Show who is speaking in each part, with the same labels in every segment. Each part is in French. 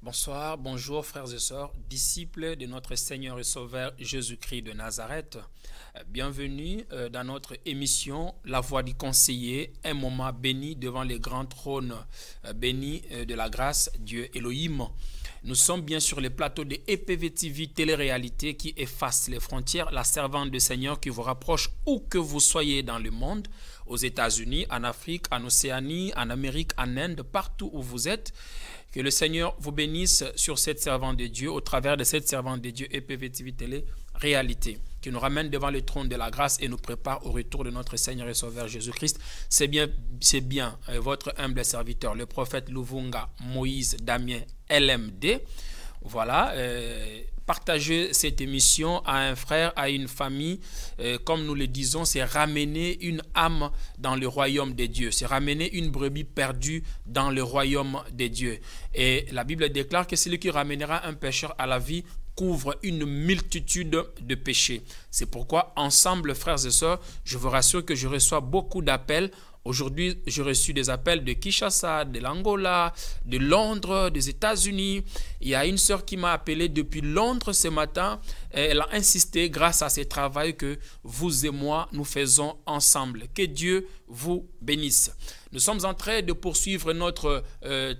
Speaker 1: Bonsoir, bonjour frères et sœurs, disciples de notre Seigneur et Sauveur Jésus-Christ de Nazareth. Bienvenue dans notre émission La Voix du Conseiller, un moment béni devant les grands trônes bénis de la grâce, Dieu Elohim. Nous sommes bien sur les plateaux de EPV TV Télé-Réalité qui efface les frontières, la servante du Seigneur qui vous rapproche où que vous soyez dans le monde, aux États-Unis, en Afrique, en Océanie, en Amérique, en Inde, partout où vous êtes. Que le Seigneur vous bénisse sur cette servante de Dieu, au travers de cette servante de Dieu, EPV TV Télé-Réalité, qui nous ramène devant le trône de la grâce et nous prépare au retour de notre Seigneur et Sauveur Jésus-Christ. C'est bien votre humble serviteur, le prophète Luvunga Moïse Damien LMD. Voilà, partagez cette émission à un frère, à une famille. Comme nous le disons, c'est ramener une âme dans le royaume de Dieu. C'est ramener une brebis perdue dans le royaume de Dieu. Et la Bible déclare que celui qui ramènera un pécheur à la vie couvre une multitude de péchés. C'est pourquoi, ensemble, frères et sœurs, je vous rassure que je reçois beaucoup d'appels. Aujourd'hui, j'ai reçu des appels de Kinshasa, de l'Angola, de Londres, des États-Unis. Il y a une sœur qui m'a appelé depuis Londres ce matin. Elle a insisté grâce à ce travail que vous et moi, nous faisons ensemble. Que Dieu vous bénisse. Nous sommes en train de poursuivre notre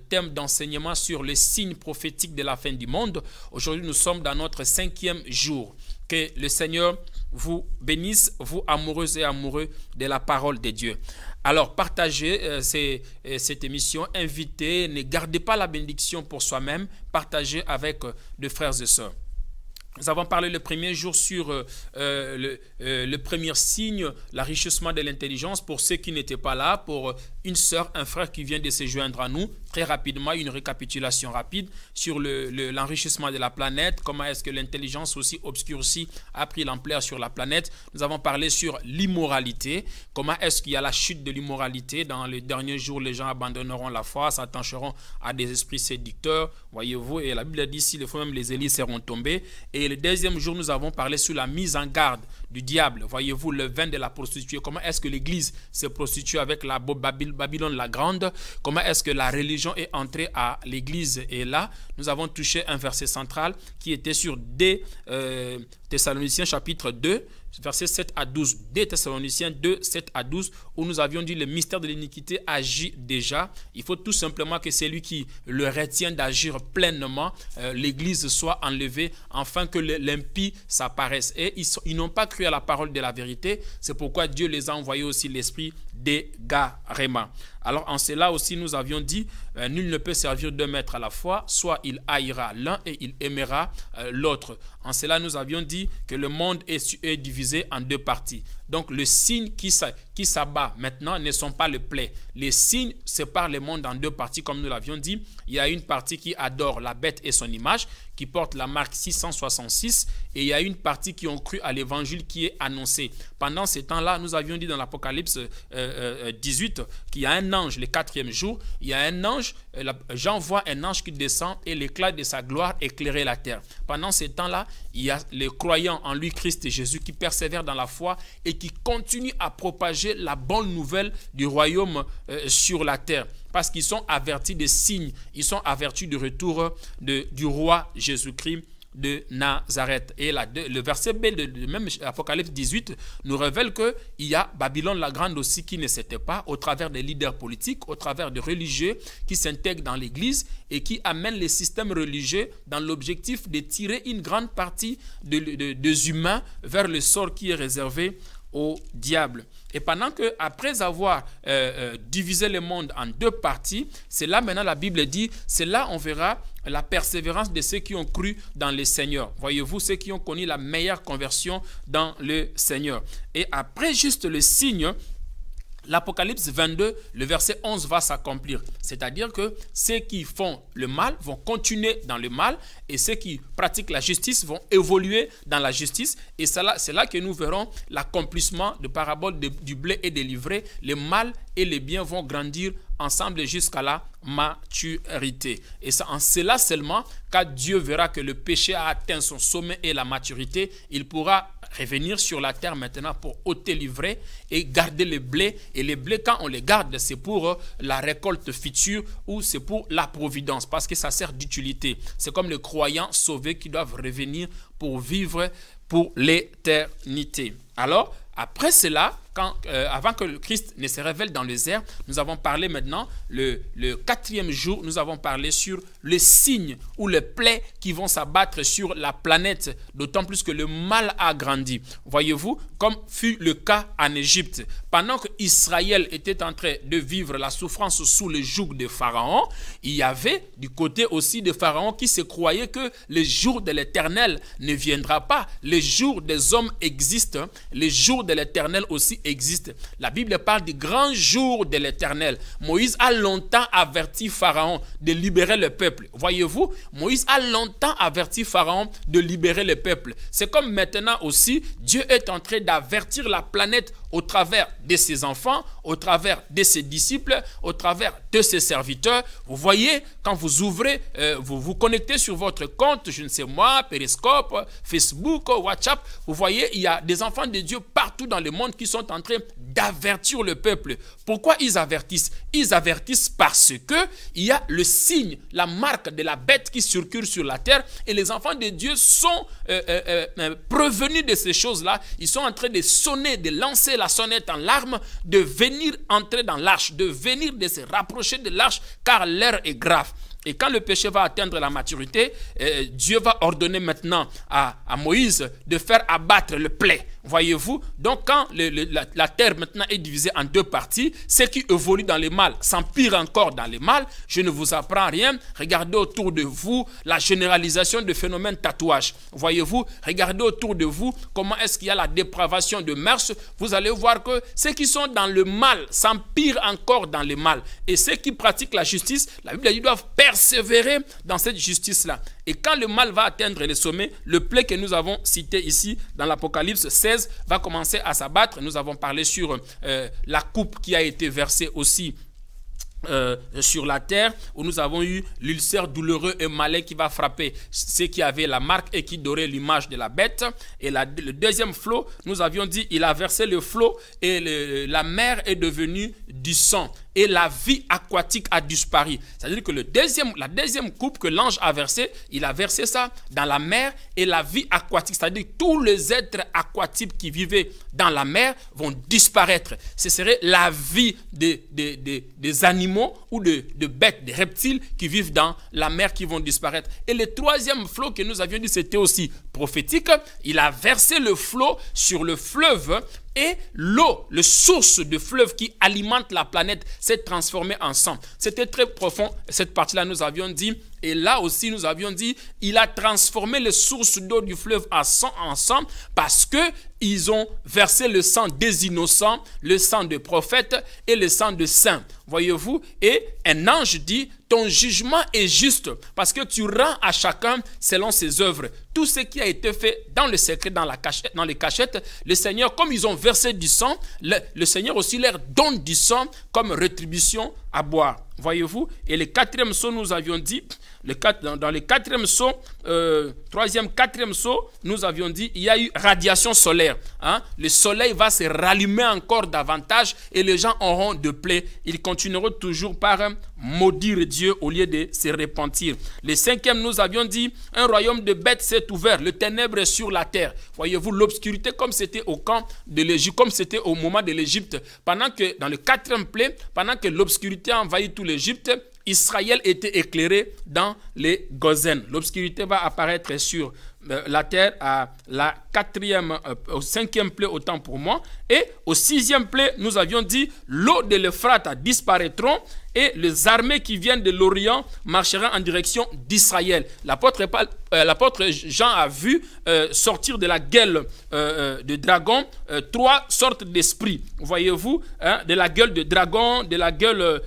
Speaker 1: thème d'enseignement sur les signes prophétiques de la fin du monde. Aujourd'hui, nous sommes dans notre 5e jour. Que le Seigneur vous bénisse, vous amoureux et amoureux de la parole de Dieu. Alors, partagez cette émission, invitez, ne gardez pas la bénédiction pour soi-même, partagez avec des frères et sœurs. Nous avons parlé le premier jour sur le premier signe, l'enrichissement de l'intelligence. Pour ceux qui n'étaient pas là, pour une sœur, un frère qui vient de se joindre à nous, très rapidement, une récapitulation rapide sur l'enrichissement de la planète, comment est-ce que l'intelligence aussi obscurcie a pris l'ampleur sur la planète. Nous avons parlé sur l'immoralité, comment est-ce qu'il y a la chute de l'immoralité. Dans les derniers jours, les gens abandonneront la foi, s'attacheront à des esprits séducteurs, voyez-vous, et la Bible dit, si les fois même les Élis seront tombés. Et le deuxième jour, nous avons parlé sur la mise en garde du diable. Voyez-vous, le vin de la prostituée. Comment est-ce que l'Église se prostitue avec la Babylone la Grande? Comment est-ce que la religion est entrée à l'Église? Et là, nous avons touché un verset central qui était sur 2 Thessaloniciens chapitre 2, versets 7 à 12. 2 Thessaloniciens 2, 7 à 12, où nous avions dit le mystère de l'iniquité agit déjà. Il faut tout simplement que celui qui le retient d'agir pleinement, l'Église soit enlevée, afin que l'impie s'apparaisse. Et ils n'ont pas cru à la parole de la vérité. C'est pourquoi Dieu les a envoyés aussi l'esprit d'égarement. Alors en cela aussi nous avions dit, nul ne peut servir deux maîtres à la fois, soit il haïra l'un et il aimera l'autre. En cela nous avions dit que le monde est divisé en deux parties. Donc le signe qui s'abat maintenant ne sont pas les plaies. Les signes séparent le monde en deux parties comme nous l'avions dit. Il y a une partie qui adore la bête et son image, qui porte la marque 666, et il y a une partie qui ont cru à l'évangile qui est annoncé. Pendant ces temps-là, nous avions dit dans l'Apocalypse 18 qu'il y a un ange, le 4e jour, il y a un ange, Jean voit un ange qui descend et l'éclat de sa gloire éclairait la terre. Pendant ces temps-là, il y a les croyants en lui, Christ et Jésus, qui persévèrent dans la foi et qui continuent à propager la bonne nouvelle du royaume sur la terre. Parce qu'ils sont avertis des signes, ils sont avertis du retour du roi Jésus-Christ de Nazareth. Et le verset B de même Apocalypse 18 nous révèle qu'il y a Babylone la Grande aussi qui ne s'était pas, au travers des leaders politiques, au travers des religieux qui s'intègrent dans l'église et qui amènent les systèmes religieux dans l'objectif de tirer une grande partie des humains vers le sort qui est réservé au diable. Et pendant que, après avoir divisé le monde en deux parties, c'est là maintenant la Bible dit, c'est là on verra la persévérance de ceux qui ont cru dans le Seigneur. Voyez-vous, ceux qui ont connu la meilleure conversion dans le Seigneur. Et après juste le signe, l'Apocalypse 22, le verset 11 va s'accomplir. C'est-à-dire que ceux qui font le mal vont continuer dans le mal et ceux qui pratiquent la justice vont évoluer dans la justice. Et c'est là que nous verrons l'accomplissement de parabole du blé et des livrées. Le mal et le bien vont grandir ensemble jusqu'à la maturité. Et c'est en cela seulement, quand Dieu verra que le péché a atteint son sommet et la maturité, il pourra revenir sur la terre maintenant pour ôter l'ivraie et garder le blé. Et les blés, quand on les garde, c'est pour la récolte future ou c'est pour la providence, parce que ça sert d'utilité. C'est comme les croyants sauvés qui doivent revenir pour vivre pour l'éternité. Alors, après cela, avant que le Christ ne se révèle dans les airs, nous avons parlé maintenant, le quatrième jour, nous avons parlé sur les signes ou les plaies qui vont s'abattre sur la planète, d'autant plus que le mal a grandi. Voyez-vous, comme fut le cas en Égypte. Pendant qu'Israël était en train de vivre la souffrance sous le joug de Pharaon, il y avait du côté aussi de Pharaon qui se croyait que le jour de l'Éternel ne viendra pas. Les jours des hommes existent, les jours de l'Éternel aussi existe. La Bible parle du grand jour de l'Éternel. Moïse a longtemps averti Pharaon de libérer le peuple. Voyez-vous, Moïse a longtemps averti Pharaon de libérer le peuple. C'est comme maintenant aussi, Dieu est en train d'avertir la planète au travers de ses enfants, au travers de ses disciples, au travers de ses serviteurs. Vous voyez, quand vous ouvrez, vous vous connectez sur votre compte, je ne sais moi, Periscope, Facebook, WhatsApp, vous voyez, il y a des enfants de Dieu partout dans le monde qui sont en train d'avertir le peuple. Pourquoi ils avertissent? Ils avertissent parce que il y a le signe, la marque de la bête qui circule sur la terre et les enfants de Dieu sont prévenus de ces choses-là. Ils sont en train de sonner, de lancer la sonnette en larmes, de venir entrer dans l'arche, de venir de se rapprocher de l'arche car l'heure est grave. Et quand le péché va atteindre la maturité, Dieu va ordonner maintenant à Moïse de faire abattre le plaie. Voyez-vous, donc quand la terre maintenant est divisée en deux parties, ceux qui évoluent dans le mal s'empirent encore dans le mal. Je ne vous apprends rien. Regardez autour de vous la généralisation de phénomènes tatouage. Voyez-vous, regardez autour de vous comment est-ce qu'il y a la dépravation de mœurs. Vous allez voir que ceux qui sont dans le mal s'empirent encore dans le mal. Et ceux qui pratiquent la justice, la Bible dit, doivent persévérer dans cette justice-là. Et quand le mal va atteindre le sommet, le plaie que nous avons cité ici dans l'Apocalypse 16 va commencer à s'abattre. Nous avons parlé sur la coupe qui a été versée aussi sur la terre, où nous avons eu l'ulcère douloureux et malin qui va frapper ceux qui avaient la marque et qui doraient l'image de la bête. Et le deuxième flot, nous avions dit, il a versé le flot et la mer est devenue du sang et la vie aquatique a disparu. C'est-à-dire que la deuxième coupe que l'ange a versée, il a versé ça dans la mer et la vie aquatique, c'est-à-dire tous les êtres aquatiques qui vivaient dans la mer vont disparaître. Ce serait la vie des animaux ou de bêtes, des reptiles qui vivent dans la mer qui vont disparaître. Et le troisième flot que nous avions dit, c'était aussi prophétique. Il a versé le flot sur le fleuve et l'eau, le source de fleuve qui alimente la planète, s'est transformée en sang. C'était très profond, cette partie-là, nous avions dit. Et là aussi, nous avions dit, il a transformé les sources d'eau du fleuve en sang parce que ils ont versé le sang des innocents, le sang des prophètes et le sang des saints. Voyez-vous? Et un ange dit, ton jugement est juste parce que tu rends à chacun selon ses œuvres. Tout ce qui a été fait dans le secret, dans les cachettes, le Seigneur, comme ils ont versé du sang, le Seigneur aussi leur donne du sang comme rétribution à boire. Voyez-vous? Et le quatrième saut, nous avions dit, dans le quatrième saut, quatrième saut, nous avions dit, il y a eu radiation solaire. Hein? Le soleil va se rallumer encore davantage et les gens auront de plaies. Ils continueront toujours par maudire Dieu au lieu de se repentir. Le cinquième, nous avions dit, un royaume de bêtes s'est ouvert, le ténèbre est sur la terre. Voyez-vous, l'obscurité comme c'était au camp de l'Égypte, comme c'était au moment de l'Égypte. Pendant que, dans le quatrième plaie, pendant que l'obscurité a envahi tout l'Égypte, Israël était éclairé dans les Gozen. L'obscurité va apparaître sur la terre à la au 5e plaie, autant pour moi. Et au 6e plaie, nous avions dit, l'eau de l'Euphrate disparaîtront et les armées qui viennent de l'Orient marcheront en direction d'Israël. L'apôtre Jean a vu sortir de la gueule de dragon 3 sortes d'esprits. Voyez-vous, hein, de la gueule de dragon, de la gueule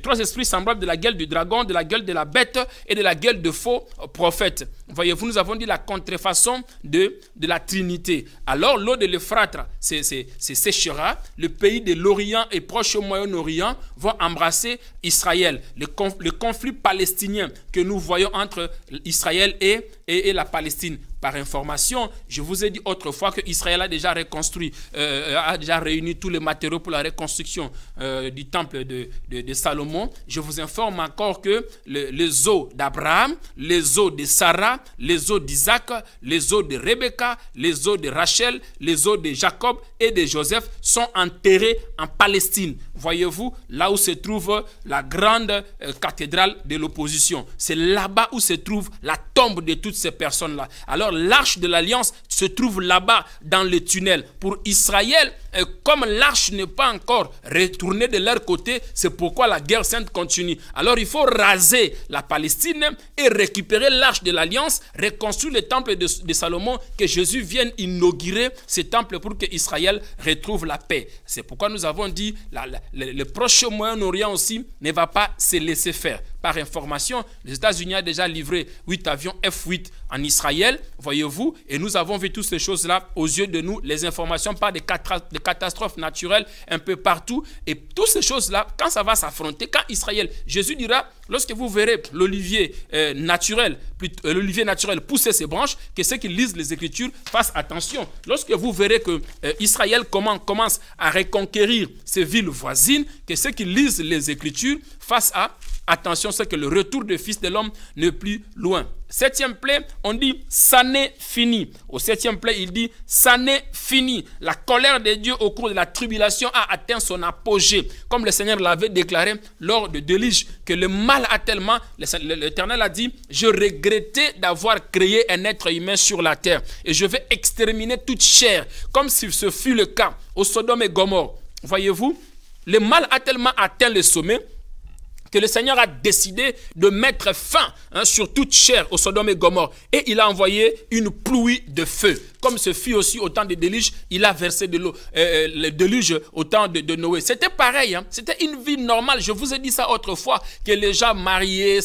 Speaker 1: 3 esprits semblables de la gueule du dragon, de la gueule de la bête et de la gueule de faux prophètes. Voyez-vous, nous avons dit la contrefaçon de la Trinité. Alors l'eau de l'Euphrate séchera, le pays de l'Orient et proche au Moyen-Orient vont embrasser Israël. Le conflit palestinien que nous voyons entre Israël et la Palestine. Par information, je vous ai dit autrefois que Israël a déjà reconstruit, a déjà réuni tous les matériaux pour la reconstruction du temple de Salomon. Je vous informe encore que les os d'Abraham, les os de Sarah, les os d'Isaac, les os de Rebecca, les os de Rachel, les os de Jacob et de Joseph sont enterrés en Palestine. Voyez-vous, là où se trouve la grande cathédrale de l'opposition. C'est là-bas où se trouve la tombe de toutes ces personnes-là. Alors, l'arche de l'alliance se trouve là-bas dans le tunnel. Pour Israël, comme l'arche n'est pas encore retournée de leur côté, c'est pourquoi la guerre sainte continue. Alors, il faut raser la Palestine et récupérer l'arche de l'alliance, reconstruire le temple de Salomon, que Jésus vienne inaugurer ce temple pour que Israël retrouve la paix. C'est pourquoi nous avons dit le proche Moyen-Orient aussi ne va pas se laisser faire. Par information, les États-Unis ont déjà livré 8 avions F-8 en Israël, voyez-vous, et nous avons vu toutes ces choses-là aux yeux de nous, les informations par des catastrophes naturelles un peu partout, et toutes ces choses-là, quand ça va s'affronter, quand Israël, Jésus dira, lorsque vous verrez l'olivier naturel pousser ses branches, que ceux qui lisent les Écritures fassent attention. Lorsque vous verrez que Israël commence à reconquérir ses villes voisines, que ceux qui lisent les Écritures fassent attention, c'est que le retour du Fils de l'homme n'est plus loin. 7e plaie, on dit ça n'est fini. Au 7e plaie, il dit ça n'est fini. La colère de Dieu au cours de la tribulation a atteint son apogée. Comme le Seigneur l'avait déclaré lors de déluge, que le mal a tellement, l'Éternel a dit, je regrettais d'avoir créé un être humain sur la terre et je vais exterminer toute chair, comme si ce fut le cas au Sodome et Gomorrhe. Voyez-vous, le mal a tellement atteint le sommet que le Seigneur a décidé de mettre fin sur toute chair au Sodome et Gomorrhe. Et il a envoyé une pluie de feu. Comme ce fut aussi au temps des déluges, il a versé de l'eau, le déluge au temps de Noé. C'était pareil, c'était une vie normale. Je vous ai dit ça autrefois, que les gens mariaient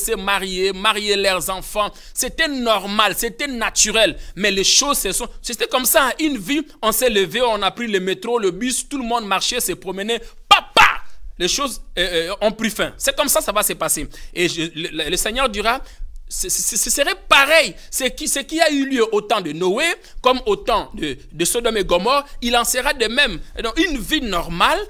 Speaker 1: leurs enfants. C'était normal, c'était naturel. Mais les choses, c'était comme ça, une vie, on s'est levé, on a pris le métro, le bus, tout le monde marchait, se promenait. Papa! Les choses ont pris fin. C'est comme ça, ça va se passer. Et le Seigneur dira, ce serait pareil. Ce qui a eu lieu au temps de Noé, comme au temps de Sodome et Gomorrhe, il en sera de même. Donc, une vie normale,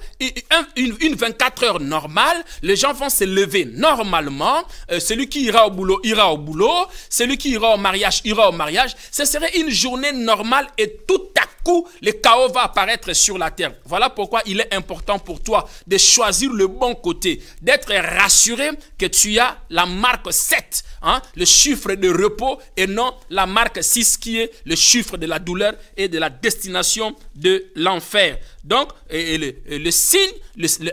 Speaker 1: une 24 heures normale, les gens vont se lever normalement. Celui qui ira au boulot, ira au boulot. Celui qui ira au mariage, ira au mariage. Ce serait une journée normale et tout à coup, le chaos va apparaître sur la terre. Voilà pourquoi il est important pour toi de choisir le bon côté, d'être rassuré que tu as la marque 7, le chiffre de repos, et non la marque 6 qui est le chiffre de la douleur et de la destination de l'enfer. Donc, le signe,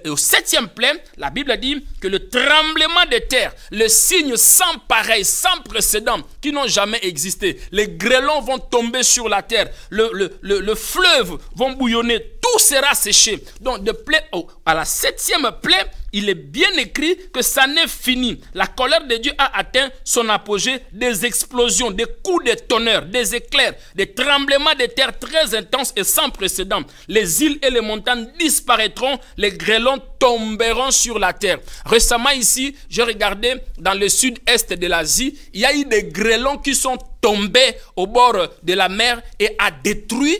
Speaker 1: au 7e plaie, la Bible dit que le tremblement de terre, le signe sans pareil, sans précédent, qui n'ont jamais existé, les grêlons vont tomber sur la terre, le fleuve vont bouillonner, tout sera séché. Donc, de plaie à la 7e plaie, il est bien écrit que ça n'est fini. La colère de Dieu a atteint son apogée, des explosions, des coups de tonnerre, des éclairs, des tremblements de terre très intenses et sans précédent. Les îles et les montagnes disparaîtront, les grêlons tomberont sur la terre. Récemment ici, j'ai regardé dans le sud-est de l'Asie, il y a eu des grêlons qui sont tombés au bord de la mer et a détruit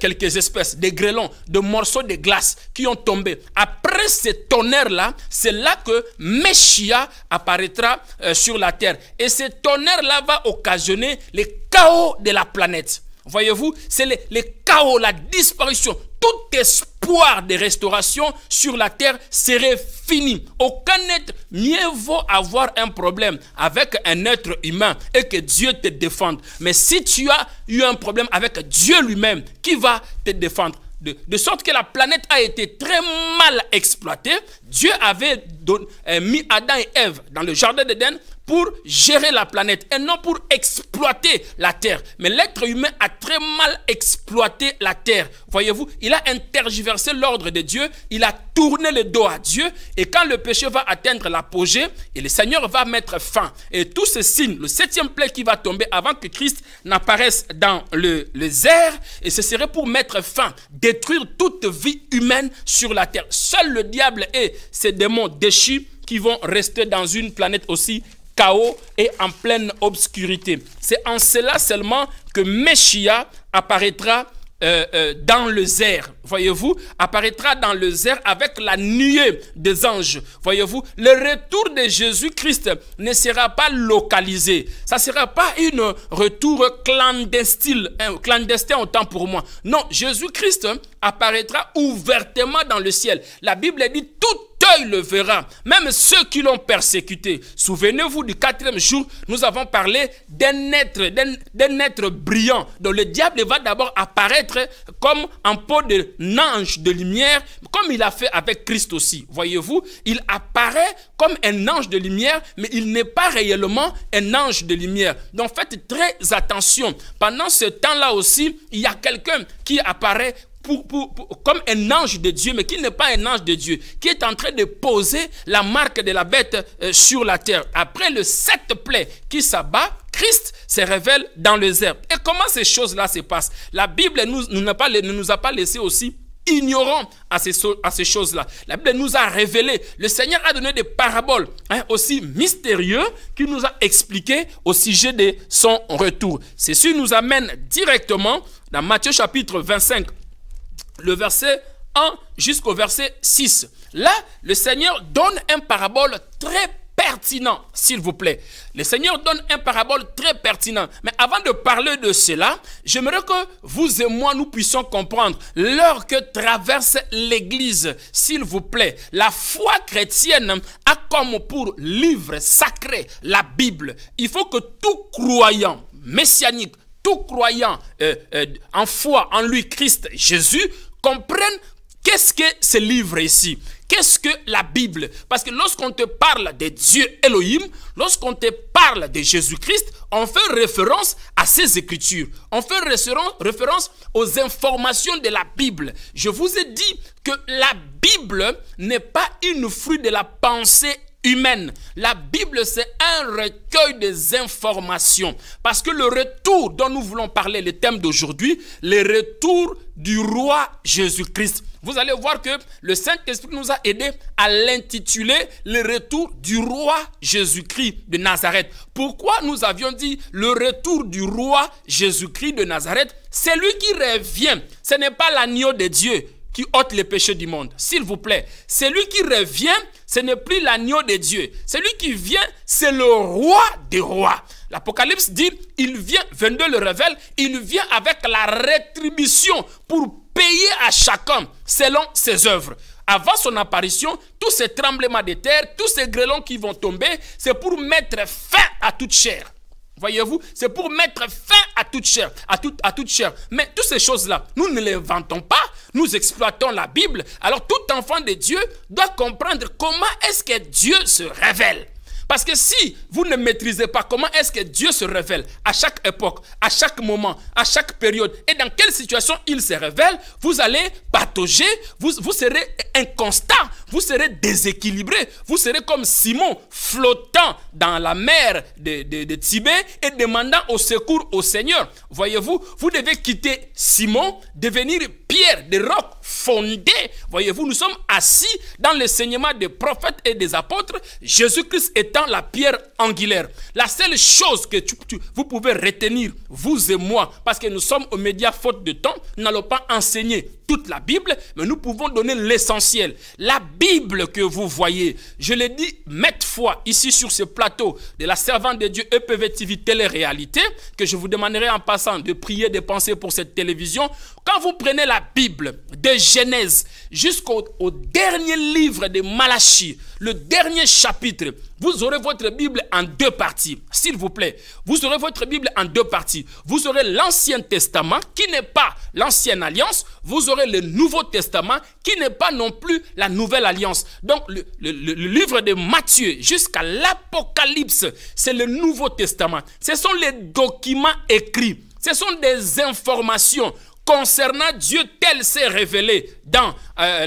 Speaker 1: quelques espèces, des grêlons, de morceaux de glace qui ont tombé. Après ces tonnerres-là, c'est là que Messia apparaîtra sur la terre. Et ce tonnerre-là va occasionner le chaos de la planète. Voyez-vous, c'est le chaos, la disparition. tout espoir de restauration sur la terre serait fini. Aucun être, mieux vaut avoir un problème avec un être humain et que Dieu te défende. Mais si tu as eu un problème avec Dieu lui-même, qui va te défendre? De sorte que la planète a été très mal exploitée. Dieu avait mis Adam et Ève dans le jardin d'Éden pour gérer la planète et non pour exploiter la terre. Mais l'être humain a très mal exploité la terre. Voyez-vous, il a intergiversé l'ordre de Dieu, il a tourné le dos à Dieu, et quand le péché va atteindre l'apogée, et le Seigneur va mettre fin. Et tous ces signes, le 7e plaie qui va tomber avant que Christ n'apparaisse dans les airs, et ce serait pour mettre fin, détruire toute vie humaine sur la terre. Seul le diable et ses démons déchus qui vont rester dans une planète aussi chaos et en pleine obscurité. C'est en cela seulement que Messia apparaîtra dans les airs, voyez-vous, apparaîtra dans les airs avec la nuée des anges, voyez-vous. Le retour de Jésus-Christ ne sera pas localisé, ça ne sera pas un retour clandestin autant pour moi. Non, Jésus-Christ apparaîtra ouvertement dans le ciel. La Bible dit tout œil le verra, même ceux qui l'ont persécuté. Souvenez-vous du 4e jour, nous avons parlé d'un être brillant, dont le diable va d'abord apparaître comme un pot d'ange de lumière, comme il a fait avec Christ aussi. Voyez-vous, il apparaît comme un ange de lumière, mais il n'est pas réellement un ange de lumière. Donc faites très attention. Pendant ce temps-là aussi, il y a quelqu'un qui apparaît comme un ange de Dieu, mais qui n'est pas un ange de Dieu, qui est en train de poser la marque de la bête sur la terre. Après le 7 plaies qui s'abat, Christ se révèle dans les airs. Et comment ces choses-là se passent? La Bible ne nous a pas laissé aussi ignorants à ces choses-là. La Bible nous a révélé, le Seigneur a donné des paraboles aussi mystérieuses qui nous a expliqué au sujet de son retour. Ceci nous amène directement dans Matthieu chapitre 25, le verset 1 jusqu'au verset 6. Là, le Seigneur donne un parabole très pertinent, s'il vous plaît. Le Seigneur donne un parabole très pertinent. Mais avant de parler de cela, j'aimerais que vous et moi, nous puissions comprendre l'heure que traverse l'Église, s'il vous plaît. La foi chrétienne a comme pour livre sacré la Bible. Il faut que tout croyant messianique, tout croyant en foi en lui, Christ Jésus, comprenne qu'est-ce que ce livre ici. Qu'est-ce que la Bible? Parce que lorsqu'on te parle de Dieu Elohim, lorsqu'on te parle de Jésus-Christ, on fait référence à ces Écritures. On fait référence aux informations de la Bible. Je vous ai dit que la Bible n'est pas une fruit de la pensée humaine. La Bible, c'est un recueil des informations. Parce que le retour dont nous voulons parler, le thème d'aujourd'hui, le retour du roi Jésus-Christ. Vous allez voir que le Saint-Esprit nous a aidés à l'intituler le retour du roi Jésus-Christ de Nazareth. Pourquoi nous avions dit le retour du roi Jésus-Christ de Nazareth? C'est lui qui revient. Ce n'est pas l'agneau de Dieu qui ôte les péchés du monde. S'il vous plaît, celui qui revient, ce n'est plus l'agneau de Dieu. Celui qui vient, c'est le roi des rois. L'Apocalypse dit, il vient, 22 le révèle, il vient avec la rétribution pour payer à chacun selon ses œuvres. Avant son apparition, tous ces tremblements de terre, tous ces grêlons qui vont tomber, c'est pour mettre fin à toute chair. Voyez-vous, c'est pour mettre fin à toute chair, à toute chair. Mais toutes ces choses-là, nous ne les inventons pas, nous exploitons la Bible. Alors tout enfant de Dieu doit comprendre comment est-ce que Dieu se révèle. Parce que si vous ne maîtrisez pas comment est-ce que Dieu se révèle à chaque époque, à chaque moment, à chaque période, et dans quelle situation il se révèle, vous allez patauger, vous serez inconstant, vous serez déséquilibré, vous serez comme Simon flottant dans la mer de Tibet et demandant au secours au Seigneur. Voyez-vous, vous devez quitter Simon, devenir pierre de roc fondée. Voyez-vous, nous sommes assis dans l'enseignement des prophètes et des apôtres, Jésus-Christ étant la pierre angulaire. La seule chose que vous pouvez retenir, vous et moi, parce que nous sommes aux médias faute de temps, nous n'allons pas enseigner toute la Bible, mais nous pouvons donner l'essentiel. La Bible que vous voyez, je l'ai dit maintes fois ici sur ce plateau de la servante de Dieu EPV TV Télé-Réalité, que je vous demanderai en passant de prier, de penser pour cette télévision, Quand vous prenez la Bible de Genèse jusqu'au dernier livre de Malachie, le dernier chapitre, vous aurez votre Bible en deux parties. S'il vous plaît, vous aurez votre Bible en deux parties. Vous aurez l'Ancien Testament qui n'est pas l'Ancienne Alliance. Vous aurez le Nouveau Testament qui n'est pas non plus la Nouvelle Alliance. Donc le livre de Matthieu jusqu'à l'Apocalypse, c'est le Nouveau Testament. Ce sont les documents écrits. Ce sont des informations concernant Dieu tel s'est révélé dans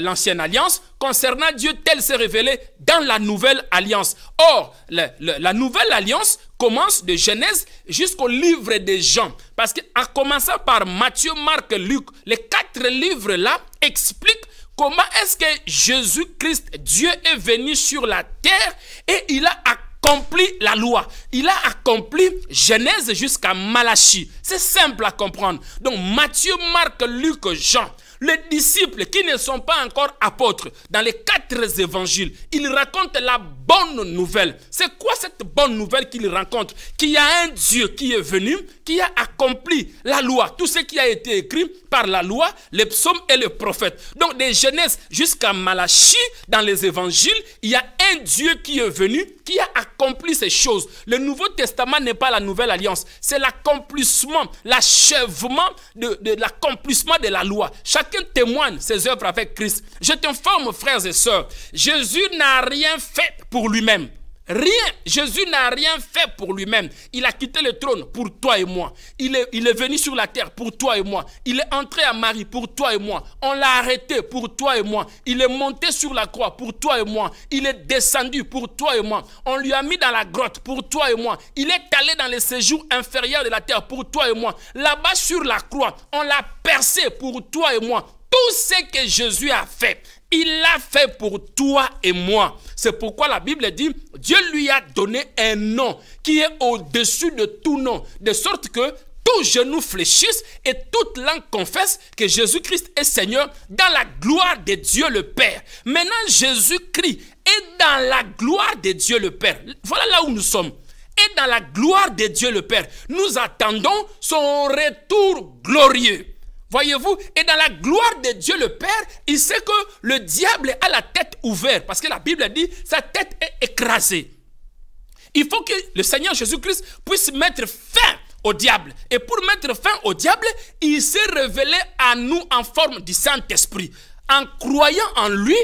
Speaker 1: l'Ancienne Alliance, concernant Dieu tel s'est révélé dans la Nouvelle Alliance. Or, la Nouvelle Alliance commence de Genèse jusqu'au livre de Jean. Parce qu'en commençant par Matthieu, Marc, Luc, les 4 livres-là expliquent comment est-ce que Jésus-Christ, Dieu est venu sur la terre et il a accompli la loi. Il a accompli Genèse jusqu'à Malachie. C'est simple à comprendre. Donc Matthieu, Marc, Luc, Jean, les disciples qui ne sont pas encore apôtres, dans les 4 évangiles, ils racontent la bonne nouvelle. C'est quoi cette bonne nouvelle qu'ils racontent? Qu'il y a un Dieu qui est venu, qui a accompli la loi. Tout ce qui a été écrit par la loi, les psaumes et les prophètes. Donc de Genèse jusqu'à Malachie, dans les évangiles, il y a un Dieu qui est venu, qui a accompli ces choses. Le Nouveau Testament n'est pas la Nouvelle Alliance. C'est l'accomplissement, l'achèvement de l'accomplissement de la loi. Chacun témoigne ses œuvres avec Christ. Je t'informe, frères et sœurs, Jésus n'a rien fait pour lui-même. Rien. Jésus n'a rien fait pour lui-même. Il a quitté le trône pour toi et moi. Il est venu sur la terre pour toi et moi. Il est entré à Marie pour toi et moi. On l'a arrêté pour toi et moi. Il est monté sur la croix pour toi et moi. Il est descendu pour toi et moi. On lui a mis dans la grotte pour toi et moi. Il est allé dans les séjours inférieurs de la terre pour toi et moi. Là-bas sur la croix, on l'a percé pour toi et moi. Tout ce que Jésus a fait, il l'a fait pour toi et moi. C'est pourquoi la Bible dit, Dieu lui a donné un nom qui est au-dessus de tout nom. De sorte que tout genou fléchisse et toute langue confesse que Jésus-Christ est Seigneur dans la gloire de Dieu le Père. Maintenant, Jésus-Christ est dans la gloire de Dieu le Père. Voilà là où nous sommes. Et dans la gloire de Dieu le Père, nous attendons son retour glorieux. Voyez-vous, et dans la gloire de Dieu le Père, il sait que le diable a la tête ouverte, parce que la Bible dit, sa tête est écrasée. Il faut que le Seigneur Jésus-Christ puisse mettre fin au diable. Et pour mettre fin au diable, il s'est révélé à nous en forme du Saint-Esprit. En croyant en lui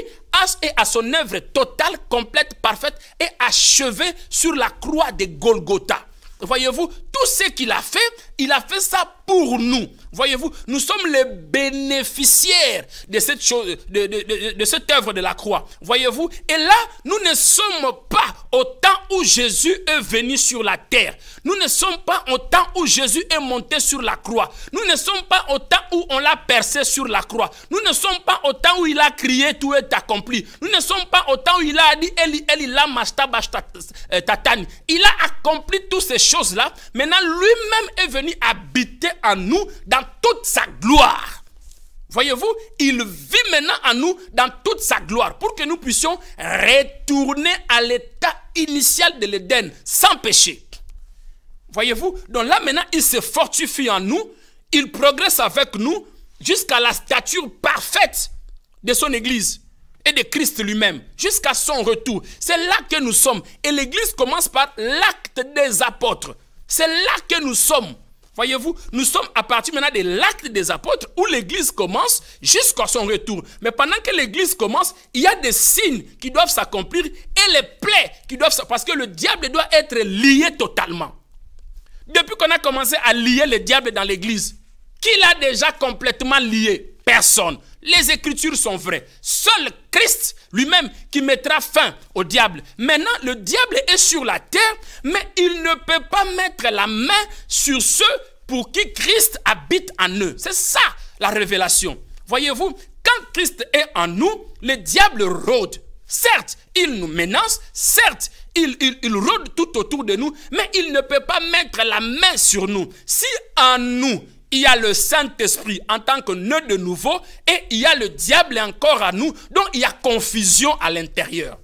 Speaker 1: et à son œuvre totale, complète, parfaite et achevée sur la croix de Golgotha. Voyez-vous, tout ce qu'il a fait ça pour nous. Voyez-vous, nous sommes les bénéficiaires de cette chose, de cette œuvre de la croix. Voyez-vous, et là, nous ne sommes pas au temps où Jésus est venu sur la terre. Nous ne sommes pas au temps où Jésus est monté sur la croix. Nous ne sommes pas au temps où on l'a percé sur la croix. Nous ne sommes pas au temps où il a crié, tout est accompli. Nous ne sommes pas au temps où il a dit, Eli, Eli, lama tatani. Il a accompli toutes ces choses-là. Maintenant, lui-même est venu habiter en nous dans toute sa gloire. Voyez-vous, il vit maintenant en nous dans toute sa gloire pour que nous puissions retourner à l'état initial de l'Éden sans péché. Voyez-vous, donc là maintenant, il se fortifie en nous, il progresse avec nous jusqu'à la stature parfaite de son Église et de Christ lui-même, jusqu'à son retour. C'est là que nous sommes. Et l'Église commence par l'acte des apôtres. C'est là que nous sommes. Voyez-vous, nous sommes à partir maintenant de l'acte des apôtres où l'Église commence jusqu'à son retour. Mais pendant que l'Église commence, il y a des signes qui doivent s'accomplir et les plaies qui doivent s'accomplir. Parce que le diable doit être lié totalement. Depuis qu'on a commencé à lier le diable dans l'Église, qui l'a déjà complètement lié? Personne. Les Écritures sont vraies. Seul Christ lui-même qui mettra fin au diable. Maintenant, le diable est sur la terre, mais il ne peut pas mettre la main sur ceux pour qui Christ habite en eux. C'est ça la révélation. Voyez-vous, quand Christ est en nous, le diable rôde. Certes, il nous menace, certes, il rôde tout autour de nous, mais il ne peut pas mettre la main sur nous. Si en nous, il y a le Saint-Esprit en tant que né de nouveau et il y a le diable encore à nous, donc il y a confusion à l'intérieur.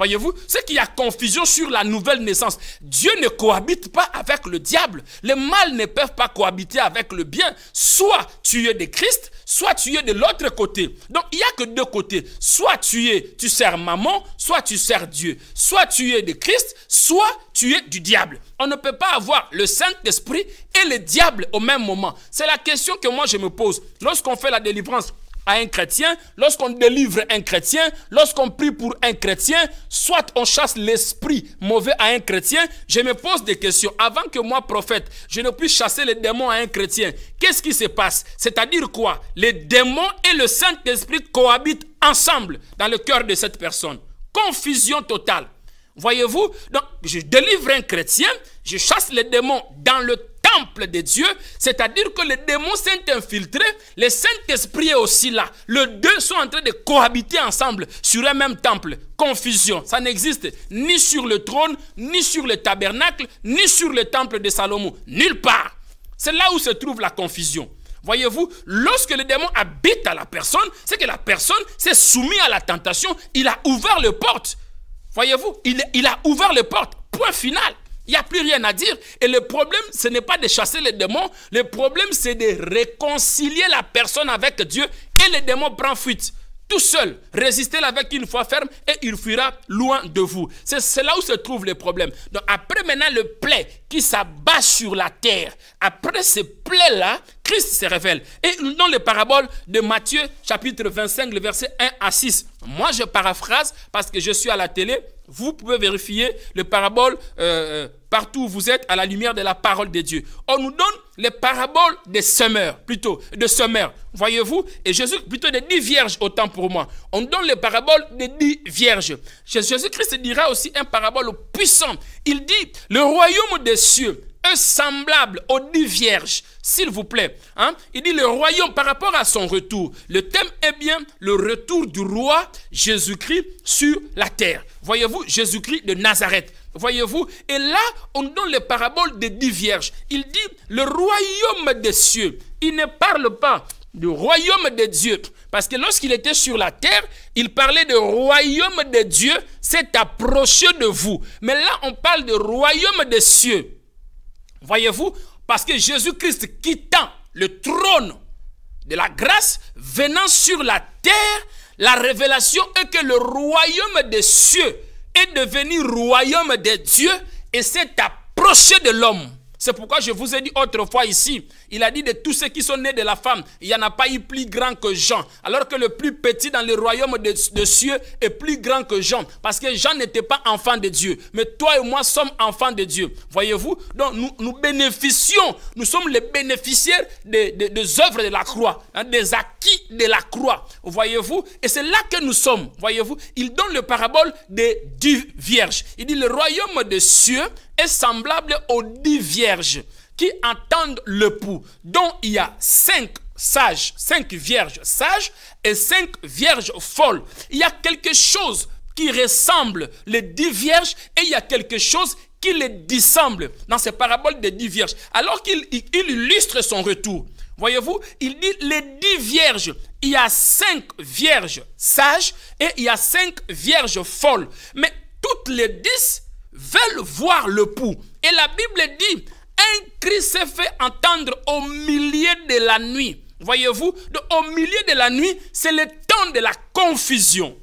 Speaker 1: Voyez-vous, c'est qu'il y a confusion sur la nouvelle naissance. Dieu ne cohabite pas avec le diable. Les mal ne peuvent pas cohabiter avec le bien. Soit tu es de Christ, soit tu es de l'autre côté. Donc, il n'y a que deux côtés. Soit tu sers maman, soit tu sers Dieu. Soit tu es de Christ, soit tu es du diable. On ne peut pas avoir le Saint-Esprit et le diable au même moment. C'est la question que moi je me pose. Lorsqu'on fait la délivrance à un chrétien, lorsqu'on délivre un chrétien, lorsqu'on prie pour un chrétien, soit on chasse l'esprit mauvais à un chrétien, je me pose des questions. Avant que moi, prophète, je ne puisse chasser les démons à un chrétien, qu'est-ce qui se passe? C'est-à-dire quoi? Les démons et le Saint-Esprit cohabitent ensemble dans le cœur de cette personne. Confusion totale. Voyez-vous? Donc, je délivre un chrétien, je chasse les démons dans le temple de Dieu, c'est-à-dire que les démons sont infiltrés, le Saint-Esprit est aussi là. Les deux sont en train de cohabiter ensemble sur un même temple. Confusion, ça n'existe ni sur le trône, ni sur le tabernacle, ni sur le temple de Salomon, nulle part. C'est là où se trouve la confusion. Voyez-vous, lorsque le démon habite à la personne, c'est que la personne s'est soumise à la tentation, il a ouvert les portes. Voyez-vous, il a ouvert les portes, point final. Il n'y a plus rien à dire. Et le problème, ce n'est pas de chasser les démons. Le problème, c'est de réconcilier la personne avec Dieu. Et le démon prend fuite. Tout seul. Résistez-le avec une foi ferme et il fuira loin de vous. C'est là où se trouve le problème. Donc après maintenant le plaie qui s'abat sur la terre. Après ce plaie-là, Christ se révèle. Et dans les paraboles de Matthieu, chapitre 25, le verset 1 à 6. Moi, je paraphrase parce que je suis à la télé. Vous pouvez vérifier les paraboles partout où vous êtes à la lumière de la parole de Dieu. On nous donne les paraboles des semeurs, plutôt, de semeurs. Voyez-vous? Et Jésus, plutôt des 10 vierges, autant pour moi. On donne les paraboles des 10 vierges. Jésus-Christ dira aussi un parabole puissant. Il dit, le royaume des cieux est semblable aux 10 vierges, s'il vous plaît. Hein? Il dit le royaume par rapport à son retour. Le thème est bien le retour du roi Jésus-Christ sur la terre. Voyez-vous, Jésus-Christ de Nazareth. Voyez-vous, et là, on donne les paraboles des 10 vierges. Il dit le royaume des cieux. Il ne parle pas du royaume de Dieu. Parce que lorsqu'il était sur la terre, il parlait de royaume de Dieu, s'est approché de vous. Mais là, on parle de royaume des cieux. Voyez-vous, parce que Jésus-Christ quittant le trône de la grâce, venant sur la terre, la révélation est que le royaume des cieux est devenu royaume de Dieu et s'est approché de l'homme. C'est pourquoi je vous ai dit autrefois ici, il a dit de tous ceux qui sont nés de la femme, il n'y en a pas eu plus grand que Jean. Alors que le plus petit dans le royaume de cieux est plus grand que Jean. Parce que Jean n'était pas enfant de Dieu. Mais toi et moi sommes enfants de Dieu. Voyez-vous? Donc nous bénéficions, nous sommes les bénéficiaires des œuvres de la croix, hein, des acquis de la croix. Voyez-vous? Et c'est là que nous sommes. Voyez-vous? Il donne le parabole des 10 vierges. Il dit le royaume des cieux est semblable aux 10 vierges qui entendent le pouls, dont il y a 5 sages, 5 vierges sages et 5 vierges folles. Il y a quelque chose qui ressemble les 10 vierges et il y a quelque chose qui les dissemble dans ces paraboles des 10 vierges. Alors qu'il illustre son retour. Voyez-vous, il dit les 10 vierges, il y a 5 vierges sages et il y a 5 vierges folles. Mais toutes les 10 veulent voir le pouls. Et la Bible dit, un cri s'est fait entendre au milieu de la nuit. Voyez-vous, au milieu de la nuit, c'est le temps de la confusion.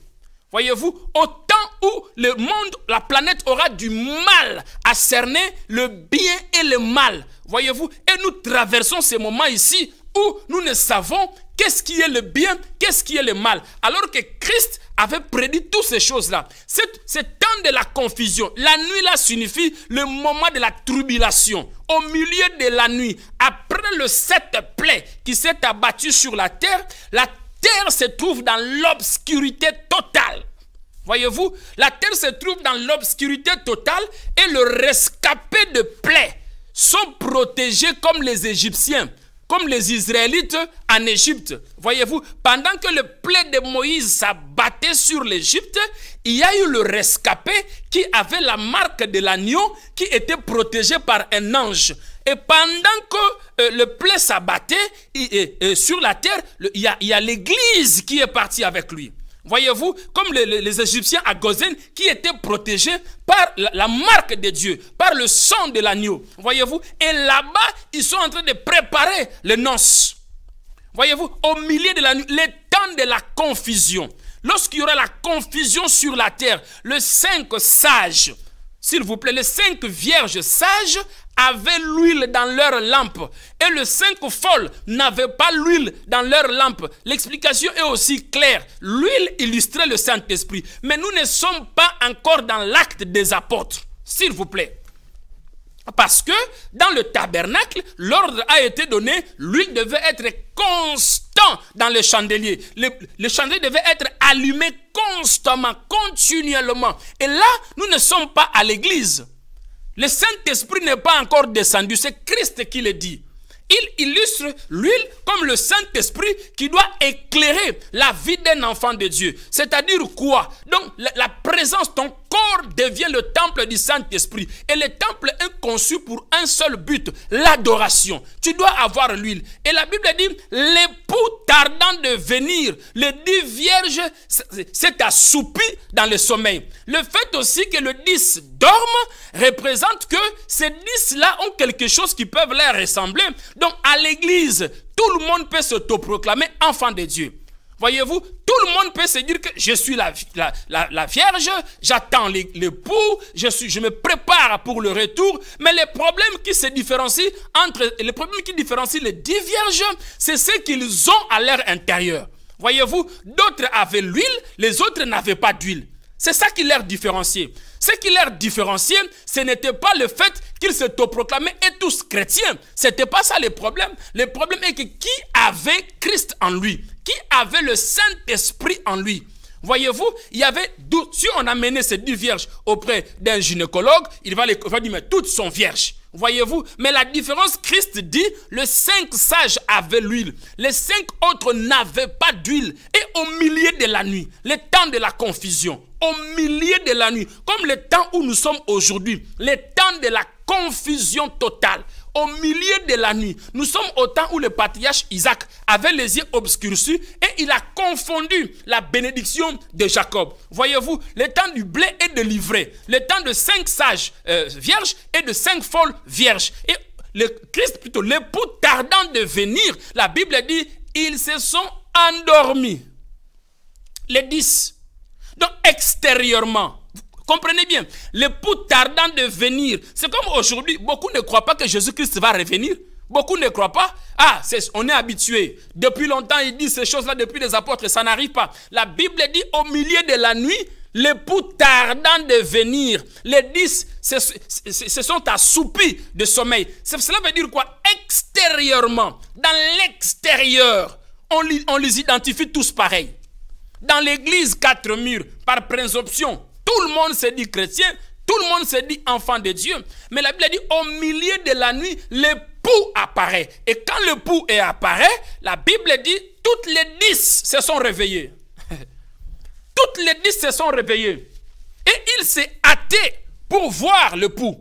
Speaker 1: Voyez-vous, au temps où le monde, la planète aura du mal à cerner le bien et le mal. Voyez-vous, et nous traversons ces moments ici où nous ne savons qu'est-ce qui est le bien, qu'est-ce qui est le mal. Alors que Christ avait prédit toutes ces choses-là. C'est temps de la confusion. La nuit là signifie le moment de la tribulation. Au milieu de la nuit, après le 7 plaies qui s'est abattu sur la terre se trouve dans l'obscurité totale. Voyez-vous, la terre se trouve dans l'obscurité totale et le rescapé de plaies sont protégés comme les Égyptiens, comme les Israélites en Égypte. Voyez-vous, pendant que le plaie de Moïse s'abattait sur l'Égypte, il y a eu le rescapé qui avait la marque de l'agneau qui était protégé par un ange. Et pendant que le plaie s'abattait sur la terre, il y a l'église qui est partie avec lui. Voyez-vous, comme les Égyptiens à Gozen qui étaient protégés par la marque de Dieu, par le sang de l'agneau. Voyez-vous, et là-bas, ils sont en train de préparer les noces. Voyez-vous, au milieu de la nuit, le temps de la confusion. Lorsqu'il y aura la confusion sur la terre, les 5 sages, s'il vous plaît, les 5 vierges sages avaient l'huile dans leur lampe. Et les 5 folles n'avaient pas l'huile dans leur lampe. L'explication est aussi claire. L'huile illustrait le Saint-Esprit. Mais nous ne sommes pas encore dans l'acte des apôtres. S'il vous plaît. Parce que dans le tabernacle, l'ordre a été donné, l'huile devait être constant dans le chandelier. Le chandelier devait être allumé constamment, continuellement. Et là, nous ne sommes pas à l'église. Le Saint-Esprit n'est pas encore descendu, c'est Christ qui le dit. Il illustre l'huile comme le Saint-Esprit qui doit éclairer la vie d'un enfant de Dieu. C'est-à-dire quoi? Donc la présence, ton corps devient le temple du Saint-Esprit. Et le temple est conçu pour un seul but, l'adoration. Tu dois avoir l'huile. Et la Bible dit, l'époux tardant de venir, les 10 vierges s'est assoupi dans le sommeil. Le fait aussi que le 10 dorment représente que ces 10-là ont quelque chose qui peut leur ressembler. Donc à l'église, tout le monde peut s'autoproclamer enfant de Dieu. Voyez-vous, tout le monde peut se dire que je suis la vierge, j'attends l'époux, je me prépare pour le retour. Mais les problèmes qui se différencient les problèmes qui différencient les 10 vierges, c'est ce qu'ils ont à leur intérieur. Voyez-vous, d'autres avaient l'huile, les autres n'avaient pas d'huile. C'est ça qui leur différenciait. Ce qui leur différenciait, ce n'était pas le fait qu'ils s'autoproclamaient et tous chrétiens. Ce n'était pas ça le problème. Le problème est que qui avait Christ en lui? Qui avait le Saint-Esprit en lui? Voyez-vous, il y avait, si on amenait ces 10 vierges auprès d'un gynécologue, il va dire, mais toutes sont vierges. Voyez-vous, mais la différence, Christ dit, les 5 sages avaient l'huile, les 5 autres n'avaient pas d'huile. Et au milieu de la nuit, le temps de la confusion, au milieu de la nuit, comme le temps où nous sommes aujourd'hui, le temps de la confusion totale, au milieu de la nuit, nous sommes au temps où le patriarche Isaac avait les yeux obscurcis et il a confondu la bénédiction de Jacob. Voyez-vous, le temps du blé est de livrer, le temps de 5 sages vierges et de 5 folles vierges. Et le Christ, plutôt, l'époux tardant de venir, la Bible dit, ils se sont endormis. Les 10. Donc extérieurement, comprenez bien, l'époux tardant de venir, c'est comme aujourd'hui, beaucoup ne croient pas que Jésus-Christ va revenir. Beaucoup ne croient pas. Ah, on est habitué. Depuis longtemps, il dit ces choses-là depuis les apôtres, ça n'arrive pas. La Bible dit au milieu de la nuit, l'époux tardant de venir, les 10 se sont assoupis de sommeil. Cela veut dire quoi? Extérieurement, dans l'extérieur, on les identifie tous pareils. Dans l'église 4 murs, par présomption, tout le monde se dit chrétien, tout le monde se dit enfant de Dieu. Mais la Bible dit, au milieu de la nuit, l'époux apparaît. Et quand l'époux apparaît, la Bible dit, toutes les 10 se sont réveillées. Toutes les 10 se sont réveillées. Et il s'est hâté pour voir l'époux.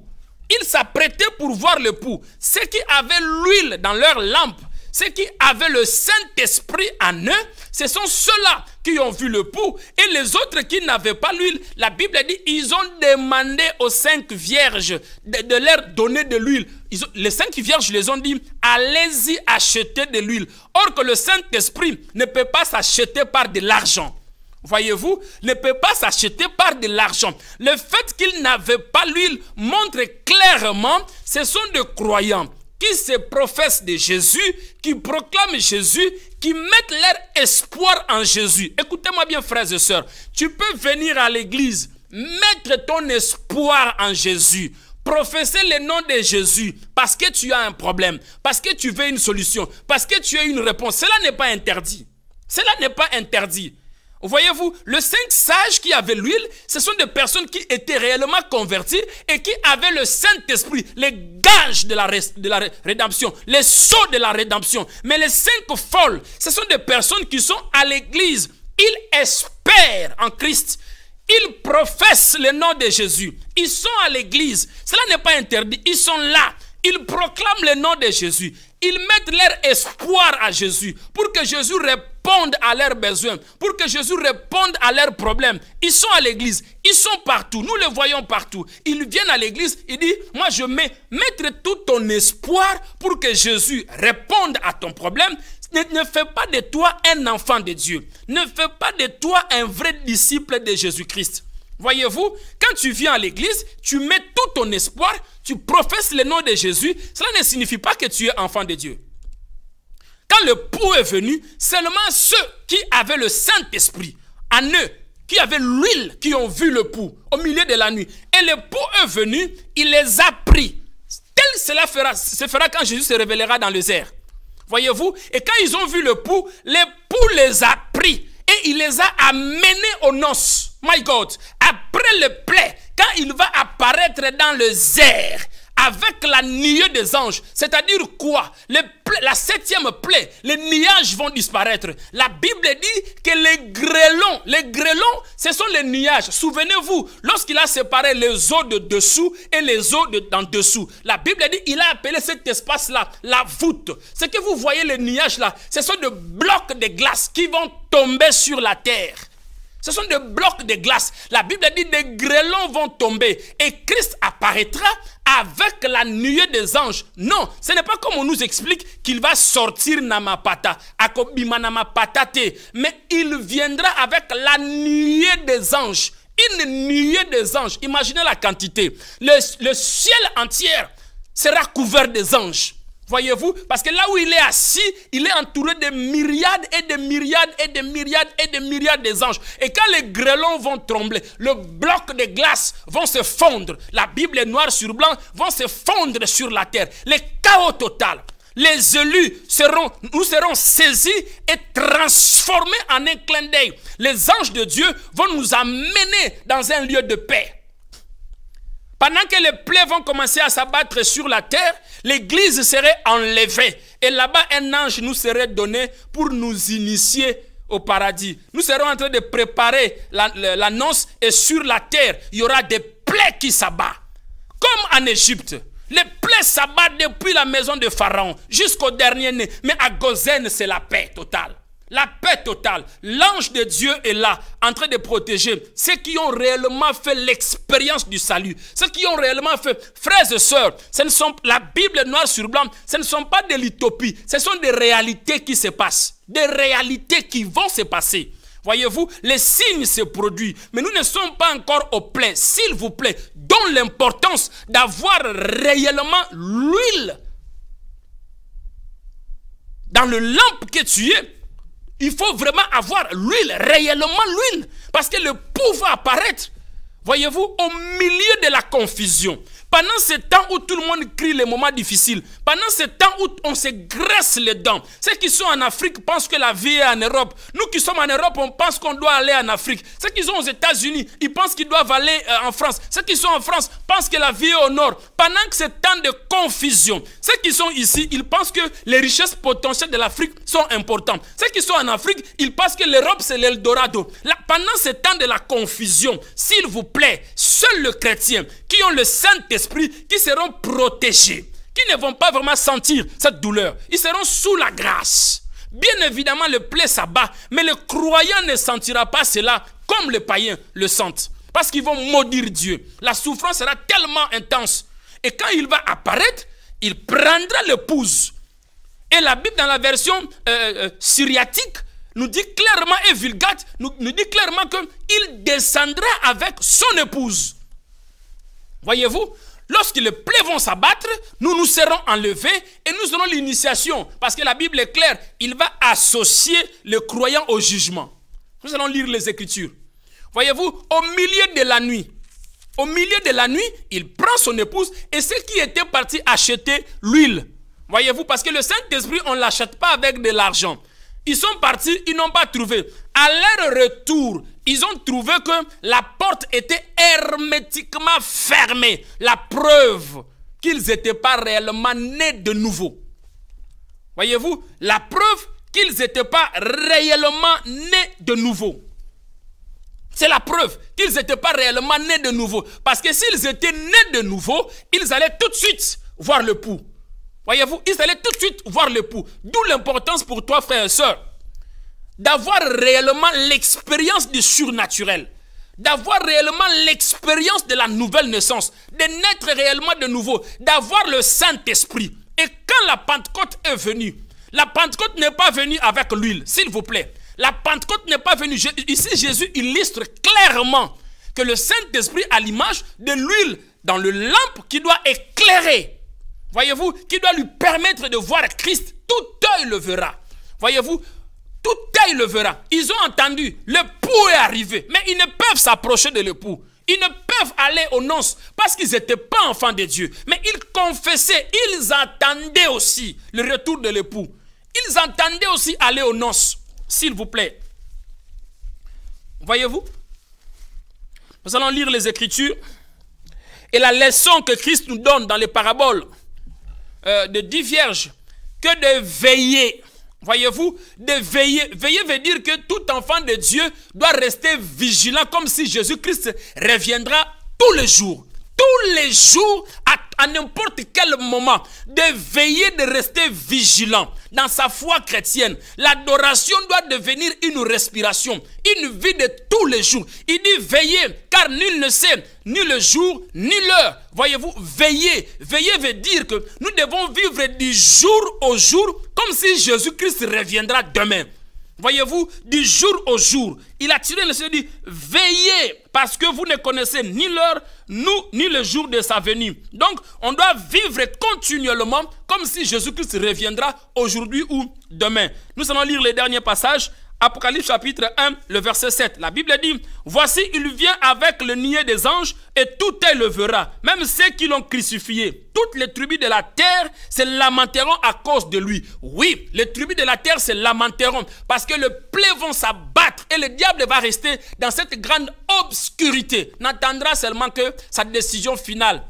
Speaker 1: Il s'apprêtait pour voir l'époux. Ceux qui avaient l'huile dans leur lampe, ceux qui avaient le Saint-Esprit en eux, ce sont ceux-là qui ont vu l'époux. Et les autres qui n'avaient pas l'huile, la Bible dit, ils ont demandé aux 5 vierges de leur donner de l'huile. Les 5 vierges les ont dit, allez-y acheter de l'huile. Or que le Saint-Esprit ne peut pas s'acheter par de l'argent. Voyez-vous, ne peut pas s'acheter par de l'argent. Le fait qu'ils n'avaient pas l'huile montre clairement, ce sont des croyants qui se professent de Jésus, qui proclament Jésus, qui mettent leur espoir en Jésus. Écoutez-moi bien, frères et sœurs. Tu peux venir à l'église, mettre ton espoir en Jésus, professer le nom de Jésus parce que tu as un problème, parce que tu veux une solution, parce que tu as une réponse. Cela n'est pas interdit. Cela n'est pas interdit. Voyez-vous, les 5 sages qui avaient l'huile, ce sont des personnes qui étaient réellement converties et qui avaient le Saint-Esprit, les gages de la rédemption, les sceaux de la rédemption. Mais les 5 folles, ce sont des personnes qui sont à l'église. Ils espèrent en Christ. Ils professent le nom de Jésus. Ils sont à l'église. Cela n'est pas interdit. Ils sont là. Ils proclament le nom de Jésus. Ils mettent leur espoir à Jésus pour que Jésus réponde répondent à leurs besoins, pour que Jésus réponde à leurs problèmes. Ils sont à l'église, ils sont partout, nous les voyons partout. Ils viennent à l'église, ils disent, moi je mettre tout ton espoir pour que Jésus réponde à ton problème. Ne fais pas de toi un enfant de Dieu. Ne fais pas de toi un vrai disciple de Jésus-Christ. Voyez-vous, quand tu viens à l'église, tu mets tout ton espoir, tu professes le nom de Jésus, cela ne signifie pas que tu es enfant de Dieu. Quand le pou est venu, seulement ceux qui avaient le Saint-Esprit en eux, qui avaient l'huile, qui ont vu le pou au milieu de la nuit. Et le pou est venu, il les a pris. Tel cela se fera quand Jésus se révélera dans les airs. Voyez-vous, et quand ils ont vu le pou les a pris et il les a amenés aux noces. My God, après le plaie, quand il va apparaître dans les airs, avec la nuée des anges, c'est-à-dire quoi? La septième plaie, les nuages vont disparaître. La Bible dit que les grêlons, ce sont les nuages. Souvenez-vous, lorsqu'il a séparé les eaux de dessous et les eaux d'en dessous, la Bible dit il a appelé cet espace-là la voûte. Ce que vous voyez, les nuages là, ce sont des blocs de glace qui vont tomber sur la terre. Ce sont des blocs de glace. La Bible dit des grêlons vont tomber et Christ apparaîtra avec la nuée des anges. Non, ce n'est pas comme on nous explique qu'il va sortir namapata, akobima namapatate, mais il viendra avec la nuée des anges. Une nuée des anges. Imaginez la quantité. Le ciel entier sera couvert des anges. Voyez-vous, parce que là où il est assis, il est entouré de myriades et de myriades et de myriades et de myriades des anges. Et quand les grêlons vont trembler, le bloc de glace vont se fondre. La Bible est noire sur blanc, vont se fondre sur la terre. Le chaos total. Les élus nous serons saisis et transformés en un clin d'œil. Les anges de Dieu vont nous amener dans un lieu de paix. Pendant que les plaies vont commencer à s'abattre sur la terre, l'église serait enlevée. Et là-bas, un ange nous serait donné pour nous initier au paradis. Nous serons en train de préparer l'annonce et sur la terre, il y aura des plaies qui s'abattent. Comme en Égypte. Les plaies s'abattent depuis la maison de Pharaon jusqu'au dernier né. Mais à Gozen, c'est la paix totale. La paix totale. L'ange de Dieu est là, en train de protéger ceux qui ont réellement fait l'expérience du salut. Ceux qui ont réellement fait, frères et sœurs, la Bible noire sur blanc, ce ne sont pas de l'utopie, ce sont des réalités qui se passent. Des réalités qui vont se passer. Voyez-vous, les signes se produisent, mais nous ne sommes pas encore au plein. S'il vous plaît, donnez l'importance d'avoir réellement l'huile. Dans le lampe que tu es, il faut vraiment avoir l'huile, réellement l'huile. Parce que le pouvoir apparaître, voyez-vous, au milieu de la confusion. Pendant ce temps où tout le monde crie les moments difficiles, pendant ce temps où on se graisse les dents, ceux qui sont en Afrique pensent que la vie est en Europe. Nous qui sommes en Europe, on pense qu'on doit aller en Afrique. Ceux qui sont aux États-Unis, ils pensent qu'ils doivent aller en France. Ceux qui sont en France pensent que la vie est au nord. Pendant que ce temps de confusion, ceux qui sont ici, ils pensent que les richesses potentielles de l'Afrique sont importantes. Ceux qui sont en Afrique, ils pensent que l'Europe c'est l'Eldorado. Pendant ce temps de la confusion, s'il vous plaît, seuls les chrétiens qui ont le Saint-Esprit, qui seront protégés, qui ne vont pas vraiment sentir cette douleur. Ils seront sous la grâce. Bien évidemment, le plaie s'abat, mais le croyant ne sentira pas cela comme les païens le sentent. Parce qu'ils vont maudire Dieu. La souffrance sera tellement intense. Et quand il va apparaître, il prendra l'épouse. Et la Bible, dans la version syriatique, nous dit clairement, et Vulgate, nous dit clairement qu'il descendra avec son épouse. Voyez-vous, lorsque les plaies vont s'abattre, nous serons enlevés et nous aurons l'initiation. Parce que la Bible est claire, il va associer le croyant au jugement. Nous allons lire les Écritures. Voyez-vous, au milieu de la nuit, il prend son épouse et ceux qui étaient partis acheter l'huile. Voyez-vous, parce que le Saint-Esprit, on ne l'achète pas avec de l'argent. Ils sont partis, ils n'ont pas trouvé. À leur retour, ils ont trouvé que la porte était hermétiquement fermée. La preuve qu'ils n'étaient pas réellement nés de nouveau. Voyez-vous, la preuve qu'ils n'étaient pas réellement nés de nouveau. C'est la preuve qu'ils n'étaient pas réellement nés de nouveau. Parce que s'ils étaient nés de nouveau, ils allaient tout de suite voir le pou. Voyez-vous, ils allaient tout de suite voir l'époux. D'où l'importance pour toi, frères et sœurs, d'avoir réellement l'expérience du surnaturel, d'avoir réellement l'expérience de la nouvelle naissance, de naître réellement de nouveau, d'avoir le Saint-Esprit. Et quand la Pentecôte est venue, la Pentecôte n'est pas venue avec l'huile, s'il vous plaît. La Pentecôte n'est pas venue. Ici, Jésus illustre clairement que le Saint-Esprit a l'image de l'huile dans le lampe qui doit éclairer. Voyez-vous, qui doit lui permettre de voir Christ. Tout œil le verra. Voyez-vous, tout œil le verra. Ils ont entendu, l'époux est arrivé, mais ils ne peuvent s'approcher de l'époux. Ils ne peuvent aller aux noces parce qu'ils n'étaient pas enfants de Dieu. Mais ils confessaient, ils attendaient aussi le retour de l'époux. Ils entendaient aussi aller aux noces, s'il vous plaît. Voyez-vous? Nous allons lire les Écritures et la leçon que Christ nous donne dans les paraboles de 10 vierges, que de veiller. Voyez-vous, de veiller. Veiller veut dire que tout enfant de Dieu doit rester vigilant comme si Jésus-Christ reviendra tous les jours. Tous les jours, à n'importe quel moment, de veiller, de rester vigilant dans sa foi chrétienne. L'adoration doit devenir une respiration, une vie de tous les jours. Il dit veiller, car nul ne sait ni le jour, ni l'heure. Voyez-vous, veiller. Veiller veut dire que nous devons vivre du jour au jour, comme si Jésus-Christ reviendra demain. Voyez-vous, du jour au jour. Il a tiré le Seigneur dit, veillez, parce que vous ne connaissez ni l'heure, ni le jour de sa venue. Donc, on doit vivre continuellement comme si Jésus-Christ reviendra aujourd'hui ou demain. Nous allons lire les derniers passages. Apocalypse chapitre 1, le verset 7. La Bible dit, voici, il vient avec le niais des anges et tout œil le verra, même ceux qui l'ont crucifié. Toutes les tribus de la terre se lamenteront à cause de lui. Oui, les tribus de la terre se lamenteront parce que le plaies vont s'abattre et le diable va rester dans cette grande obscurité. N'attendra seulement que sa décision finale.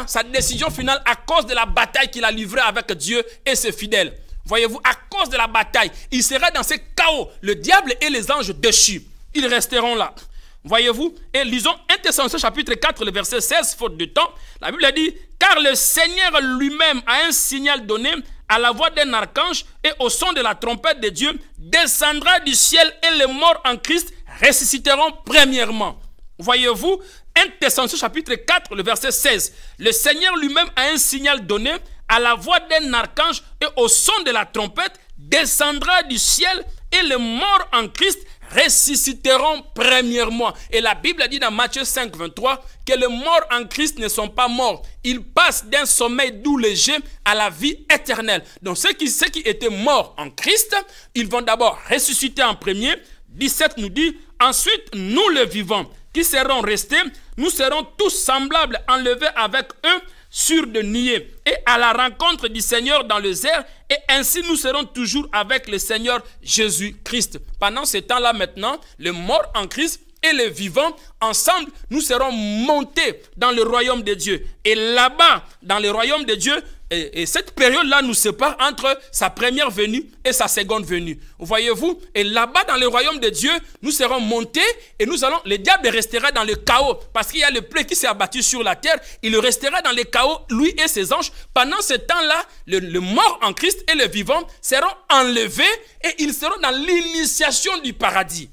Speaker 1: Sa décision finale à cause de la bataille qu'il a livrée avec Dieu et ses fidèles. Voyez-vous, à cause de la bataille, il sera dans ce chaos. Le diable et les anges déchus, ils resteront là. Voyez-vous, et lisons 1 Thessaloniciens chapitre 4, le verset 16, faute de temps. La Bible a dit, car le Seigneur lui-même a un signal donné à la voix d'un archange et au son de la trompette de Dieu, descendra du ciel et les morts en Christ ressusciteront premièrement. Voyez-vous, 1 Thessaloniciens chapitre 4, le verset 16. Le Seigneur lui-même a un signal donné à la voix d'un archange et au son de la trompette, descendra du ciel et les morts en Christ ressusciteront premièrement. Et la Bible dit dans Matthieu 5, 23 que les morts en Christ ne sont pas morts. Ils passent d'un sommeil doux léger à la vie éternelle. Donc ceux qui étaient morts en Christ, ils vont d'abord ressusciter en premier. 17 nous dit, ensuite nous les vivants qui seront restés, nous serons tous semblables, enlevés avec eux sur de niais et à la rencontre du Seigneur dans les airs, et ainsi nous serons toujours avec le Seigneur Jésus-Christ. Pendant ce temps-là maintenant, les morts en Christ et les vivants, ensemble, nous serons montés dans le royaume de Dieu. Et là-bas, dans le royaume de Dieu, et cette période-là nous sépare entre sa première venue et sa seconde venue. Voyez-vous? Et là-bas, dans le royaume de Dieu, nous serons montés et le diable restera dans le chaos parce qu'il y a le plaie qui s'est abattu sur la terre. Il restera dans le chaos, lui et ses anges. Pendant ce temps-là, le mort en Christ et le vivant seront enlevés et ils seront dans l'initiation du paradis.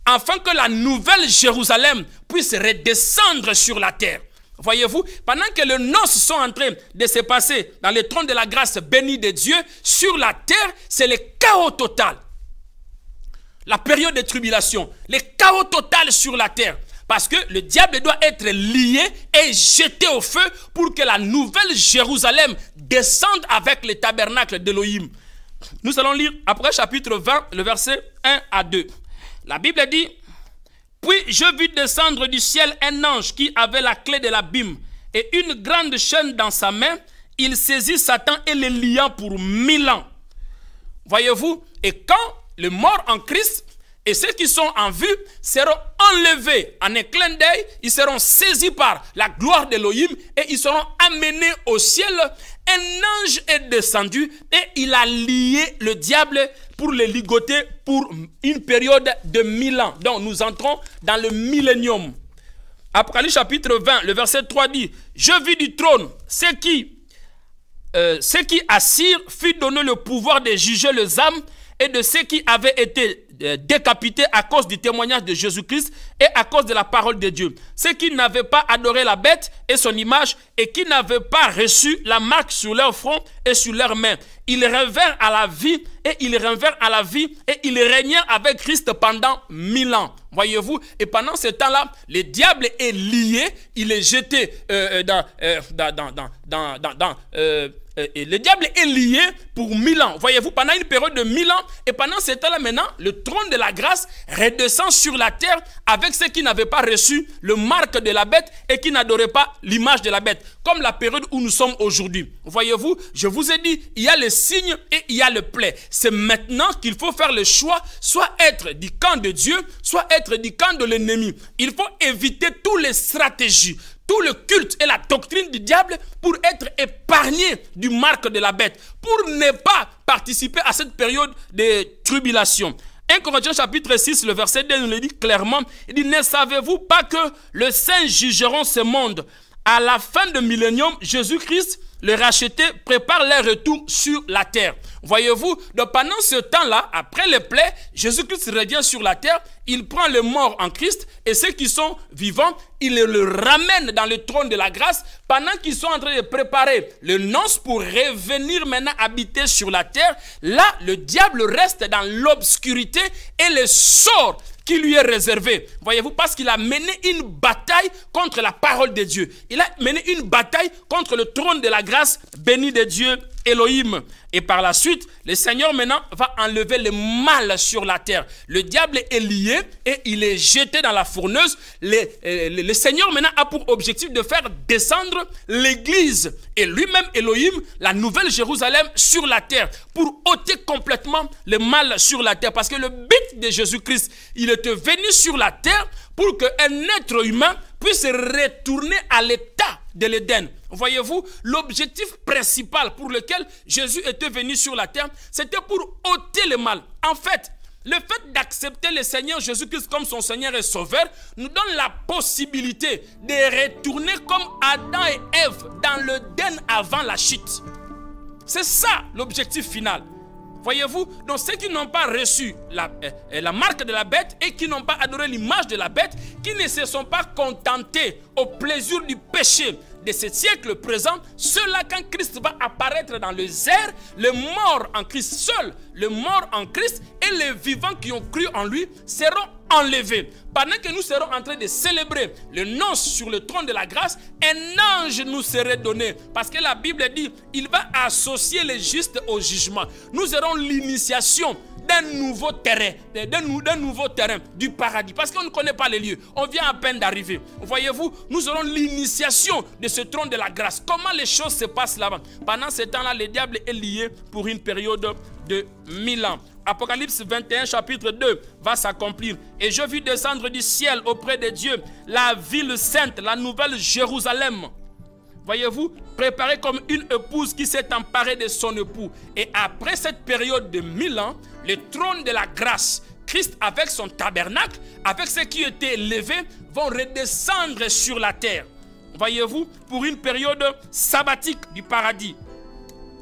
Speaker 1: Afin que la nouvelle Jérusalem puisse redescendre sur la terre. Voyez-vous, pendant que les noces sont en train de se passer dans le trône de la grâce bénie de Dieu, sur la terre, c'est le chaos total. La période de tribulation, le chaos total sur la terre. Parce que le diable doit être lié et jeté au feu pour que la nouvelle Jérusalem descende avec le tabernacle d'Élohim. Nous allons lire après chapitre 20, le verset 1 à 2. La Bible dit... Puis je vis descendre du ciel un ange qui avait la clé de l'abîme et une grande chaîne dans sa main. Il saisit Satan et le lia pour 1000 ans. Voyez-vous, et quand les morts en Christ et ceux qui sont en vue seront enlevés en un clin d'œil, ils seront saisis par la gloire d'Élohim et ils seront amenés au ciel. Un ange est descendu et il a lié le diable pour le ligoter pour une période de 1000 ans. Donc nous entrons dans le millénium. Apocalypse chapitre 20, le verset 3 dit, je vis du trône ceux qui assirent fut donné le pouvoir de juger les âmes et de ceux qui avaient été décapités à cause du témoignage de Jésus-Christ et à cause de la parole de Dieu. Ceux qui n'avaient pas adoré la bête et son image et qui n'avaient pas reçu la marque sur leur front et sur leurs mains. Ils revinrent à la vie et ils revinrent à la vie et ils régnèrent avec Christ pendant 1000 ans. Voyez-vous, et pendant ce temps-là, le diable est lié, il est jeté et le diable est lié pour 1000 ans. Voyez-vous, pendant une période de 1000 ans, et pendant ce temps-là maintenant, le trône de la grâce redescend sur la terre avec ceux qui n'avaient pas reçu le marque de la bête et qui n'adoraient pas l'image de la bête, comme la période où nous sommes aujourd'hui. Voyez-vous, je vous ai dit, il y a le signe et il y a le plaid. C'est maintenant qu'il faut faire le choix, soit être du camp de Dieu, soit être du camp de l'ennemi. Il faut éviter toutes les stratégies, tout le culte et la doctrine du diable pour être épargné du marque de la bête, pour ne pas participer à cette période de tribulation. 1 Corinthiens chapitre 6, le verset 2 nous le dit clairement. Il dit, ne savez-vous pas que les saints jugeront ce monde? À la fin du millénium, Jésus-Christ, le racheté, prépare leur retour sur la terre. Voyez-vous, donc pendant ce temps-là, après le plaid, Jésus-Christ revient sur la terre, il prend les morts en Christ et ceux qui sont vivants, il le ramène dans le trône de la grâce pendant qu'ils sont en train de préparer le noces pour revenir maintenant habiter sur la terre. Là, le diable reste dans l'obscurité et le sort qui lui est réservé. Voyez-vous, parce qu'il a mené une bataille contre la parole de Dieu. Il a mené une bataille contre le trône de la grâce béni de Dieu Elohim. Et par la suite, le Seigneur maintenant va enlever le mal sur la terre. Le diable est lié et il est jeté dans la fourneuse. Le Seigneur maintenant a pour objectif de faire descendre l'église et lui-même Elohim, la nouvelle Jérusalem sur la terre, pour ôter complètement le mal sur la terre. Parce que le but de Jésus-Christ, il était venu sur la terre pour qu'un être humain puisse retourner à l'état de l'Éden. Voyez-vous, l'objectif principal pour lequel Jésus était venu sur la terre, c'était pour ôter le mal. En fait, le fait d'accepter le Seigneur Jésus-Christ comme son Seigneur et Sauveur nous donne la possibilité de retourner comme Adam et Ève dans l'Éden avant la chute. C'est ça l'objectif final. Voyez-vous, donc ceux qui n'ont pas reçu la marque de la bête et qui n'ont pas adoré l'image de la bête, qui ne se sont pas contentés au plaisir du péché de ce siècle présent, ceux-là, quand Christ va apparaître dans les airs, les morts en Christ seuls, les morts en Christ et les vivants qui ont cru en lui seront enlevés. Pendant que nous serons en train de célébrer le noces sur le trône de la grâce, un ange nous serait donné. Parce que la Bible dit, il va associer les justes au jugement. Nous aurons l'initiation d'un nouveau terrain, du paradis. Parce qu'on ne connaît pas les lieux. On vient à peine d'arriver. Voyez-vous, nous aurons l'initiation de ce trône de la grâce. Comment les choses se passent là-bas? Pendant ce temps-là, le diable est lié pour une période de 1000 ans. Apocalypse 21, chapitre 2 va s'accomplir. Et je vis descendre du ciel auprès de Dieu la ville sainte, la nouvelle Jérusalem. Voyez-vous, préparée comme une épouse qui s'est emparée de son époux. Et après cette période de 1000 ans, le trône de la grâce, Christ avec son tabernacle, avec ceux qui étaient élevés, vont redescendre sur la terre. Voyez-vous, pour une période sabbatique du paradis.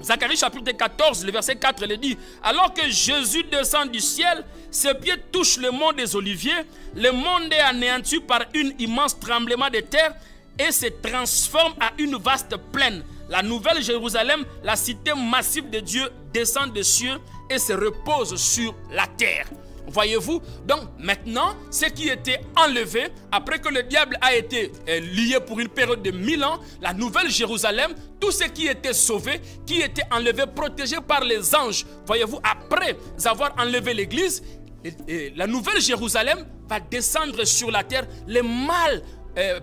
Speaker 1: Zacharie chapitre 14, le verset 4, il dit, alors que Jésus descend du ciel, ses pieds touchent le mont des Oliviers, le monde est anéanti par un immense tremblement de terre et se transforme à une vaste plaine. La nouvelle Jérusalem, la cité massive de Dieu, descend des cieux et se repose sur la terre. Voyez-vous, donc maintenant, ce qui était enlevé, après que le diable a été lié pour une période de 1000 ans, la nouvelle Jérusalem, tout ce qui était sauvé, qui était enlevé, protégé par les anges, voyez-vous, après avoir enlevé l'église, la nouvelle Jérusalem va descendre sur la terre, le mal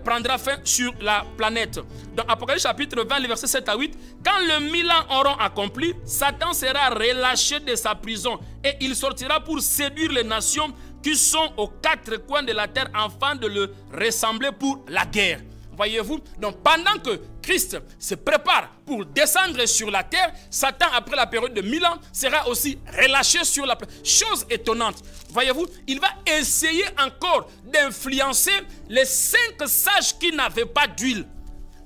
Speaker 1: prendra fin sur la planète. Dans Apocalypse chapitre 20, le verset 7 à 8, quand le 1000 ans auront accompli, Satan sera relâché de sa prison et il sortira pour séduire les nations qui sont aux quatre coins de la terre afin de le ressembler pour la guerre. Voyez-vous, donc pendant que Christ se prépare pour descendre sur la terre, Satan, après la période de 1000 ans, sera aussi relâché sur la terre. Chose étonnante, voyez-vous, il va essayer encore d'influencer les 5 sages qui n'avaient pas d'huile.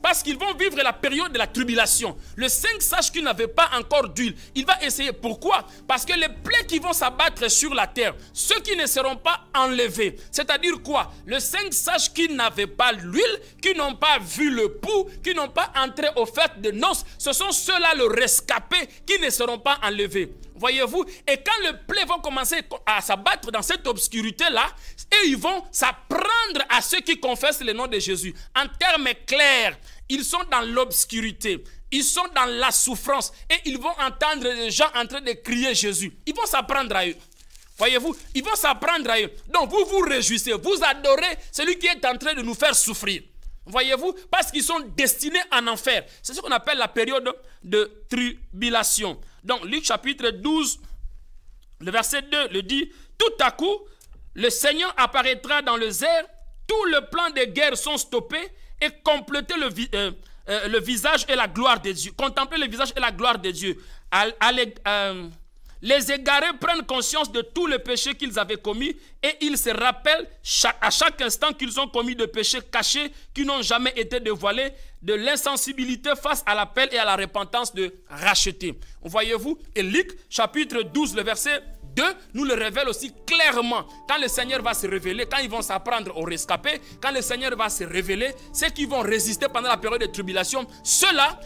Speaker 1: parce qu'ils vont vivre la période de la tribulation. Le 5 sages qui n'avaient pas encore d'huile, il va essayer. Pourquoi? Parce que les plaies qui vont s'abattre sur la terre, ceux qui ne seront pas enlevés, c'est-à-dire quoi? Le 5 sages qui n'avaient pas l'huile, qui n'ont pas vu le pouls, qui n'ont pas entré aux fêtes de noces, ce sont ceux-là, le rescapé, qui ne seront pas enlevés. Voyez-vous? Et quand les plaies vont commencer à s'abattre dans cette obscurité-là, et ils vont s'apprendre à ceux qui confessent le nom de Jésus. En termes clairs, ils sont dans l'obscurité. Ils sont dans la souffrance. Et ils vont entendre les gens en train de crier Jésus. Ils vont s'apprendre à eux. Voyez-vous? Ils vont s'apprendre à eux. Donc vous vous réjouissez. Vous adorez celui qui est en train de nous faire souffrir. Voyez-vous? Parce qu'ils sont destinés en enfer. C'est ce qu'on appelle la période de tribulation. Donc, Luc chapitre 12, le verset 2 le dit. Tout à coup, le Seigneur apparaîtra dans le désert. Tous les plans de guerre sont stoppés et compléter le visage et la gloire de Dieu. Contempler le visage et la gloire de Dieu. Les égarés prennent conscience de tous les péchés qu'ils avaient commis et ils se rappellent à chaque instant qu'ils ont commis de péchés cachés qui n'ont jamais été dévoilés, de l'insensibilité face à l'appel et à la repentance de racheter. Voyez-vous? Et Luc chapitre 12, le verset 2 nous le révèle aussi clairement. Quand le Seigneur va se révéler, quand ils vont s'apprendre au rescapé, quand le Seigneur va se révéler, ceux qui vont résister pendant la période de tribulation, ceux-là,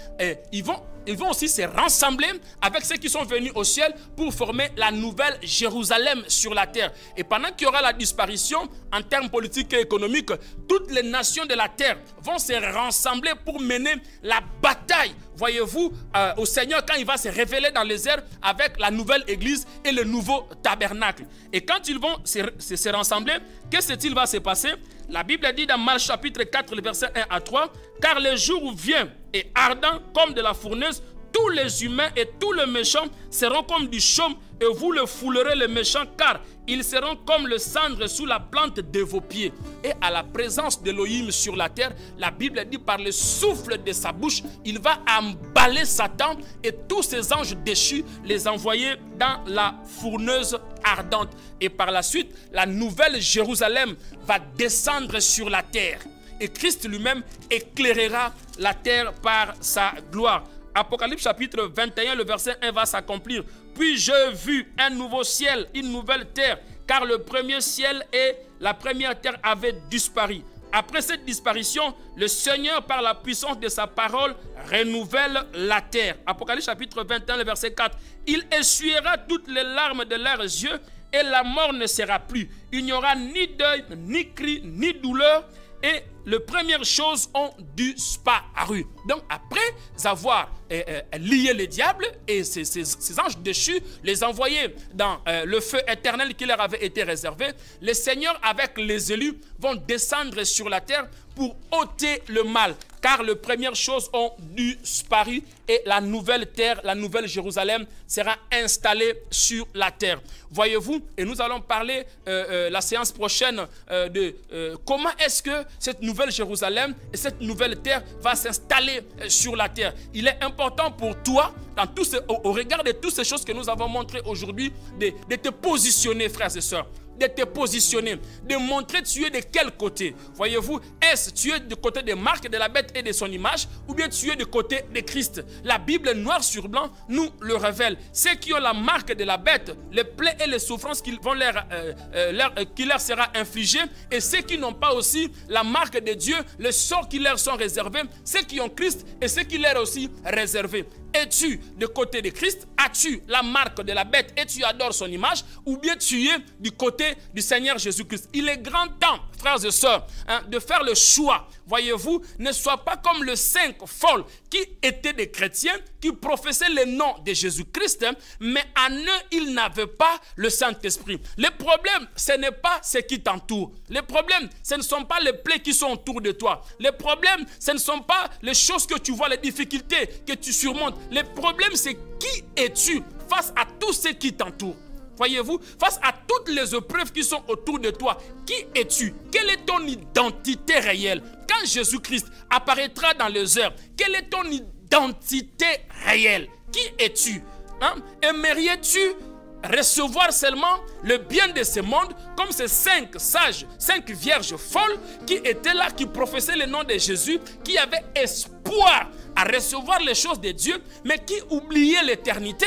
Speaker 1: ils vont aussi se rassembler avec ceux qui sont venus au ciel pour former la nouvelle Jérusalem sur la terre. Et pendant qu'il y aura la disparition en termes politiques et économiques, toutes les nations de la terre vont se rassembler pour mener la bataille, voyez-vous, au Seigneur quand il va se révéler dans les airs avec la nouvelle église et le nouveau tabernacle. Et quand ils vont se rassembler, qu'est-ce qu'il va se passer? La Bible dit dans Marc chapitre 4, le verset 1 à 3, « Car le jour vient et ardent comme de la fournaise, tous les humains et tous les méchants seront comme du chaume et vous le foulerez les méchants car ils seront comme le cendre sous la plante de vos pieds. » Et à la présence d'Élohim sur la terre, la Bible dit par le souffle de sa bouche, il va emballer Satan et tous ses anges déchus, les envoyer dans la fourneuse ardente. Et par la suite, la nouvelle Jérusalem va descendre sur la terre. Et Christ lui-même éclairera la terre par sa gloire. Apocalypse chapitre 21, le verset 1 va s'accomplir. Puis j'ai vu un nouveau ciel, une nouvelle terre, car le premier ciel et la première terre avaient disparu. Après cette disparition, le Seigneur, par la puissance de sa parole, renouvelle la terre. Apocalypse chapitre 21, le verset 4. Il essuiera toutes les larmes de leurs yeux et la mort ne sera plus. Il n'y aura ni deuil, ni cri, ni douleur. Et les premières choses ont disparu. Donc après avoir lié le diable et ses anges déchus, les envoyer dans le feu éternel qui leur avait été réservé, les seigneurs avec les élus vont descendre sur la terre pour ôter le mal. Car les premières choses ont disparu et la nouvelle terre, la nouvelle Jérusalem sera installée sur la terre. Voyez-vous, et nous allons parler la séance prochaine de comment est-ce que cette nouvelle Jérusalem et cette nouvelle terre va s'installer sur la terre. Il est important pour toi, dans au regard de toutes ces choses que nous avons montrées aujourd'hui, de te positionner, frères et sœurs. De te positionner, de montrer tu es de quel côté. Voyez-vous, est-ce tu es du côté des marques de la bête et de son image ou bien tu es du côté de Christ? La Bible noir sur blanc nous le révèle. Ceux qui ont la marque de la bête, les plaies et les souffrances qui leur sera infligé, et ceux qui n'ont pas aussi la marque de Dieu, les sorts qui leur sont réservés, ceux qui ont Christ et ceux qui leur sont aussi réservés. Es-tu du côté de Christ? As-tu la marque de la bête et tu adores son image? Ou bien tu es du côté du Seigneur Jésus-Christ? Il est grand temps, frères et sœurs, de faire le choix. Voyez-vous, ne sois pas comme les 5 folles qui étaient des chrétiens, qui professaient le nom de Jésus-Christ, mais en eux, ils n'avaient pas le Saint-Esprit. Le problème, ce n'est pas ce qui t'entoure. Le problème, ce ne sont pas les plaies qui sont autour de toi. Le problème, ce ne sont pas les choses que tu vois, les difficultés que tu surmontes. Le problème, c'est qui es-tu face à tous ceux qui t'entourent? Voyez-vous, face à toutes les épreuves qui sont autour de toi, qui es-tu? Quelle est ton identité réelle? Quand Jésus-Christ apparaîtra dans les heures, quelle est ton identité réelle? Qui es-tu? Aimerais-tu recevoir seulement le bien de ce monde, comme ces 5 sages, 5 vierges folles qui étaient là, qui professaient le nom de Jésus, qui avaient espoir à recevoir les choses de Dieu, mais qui oubliaient l'éternité.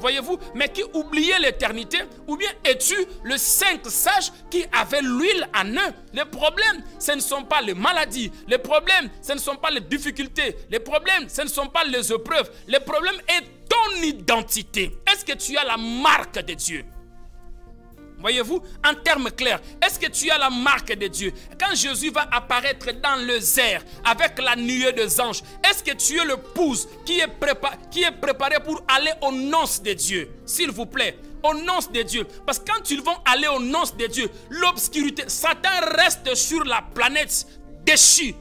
Speaker 1: Voyez-vous, mais qui oubliaient l'éternité, ou bien es-tu le 5 sages qui avaient l'huile en eux? Les problèmes, ce ne sont pas les maladies, les problèmes, ce ne sont pas les difficultés, les problèmes, ce ne sont pas les épreuves, les problèmes est ton identité. Est-ce que tu as la marque de Dieu? Voyez-vous, en termes clairs, est-ce que tu as la marque de Dieu? Quand Jésus va apparaître dans les airs avec la nuée des anges, est-ce que tu es l'épouse qui est préparée pour aller aux noces de Dieu? S'il vous plaît, aux noces de Dieu. Parce que quand ils vont aller aux noces de Dieu, l'obscurité, Satan reste sur la planète déchue,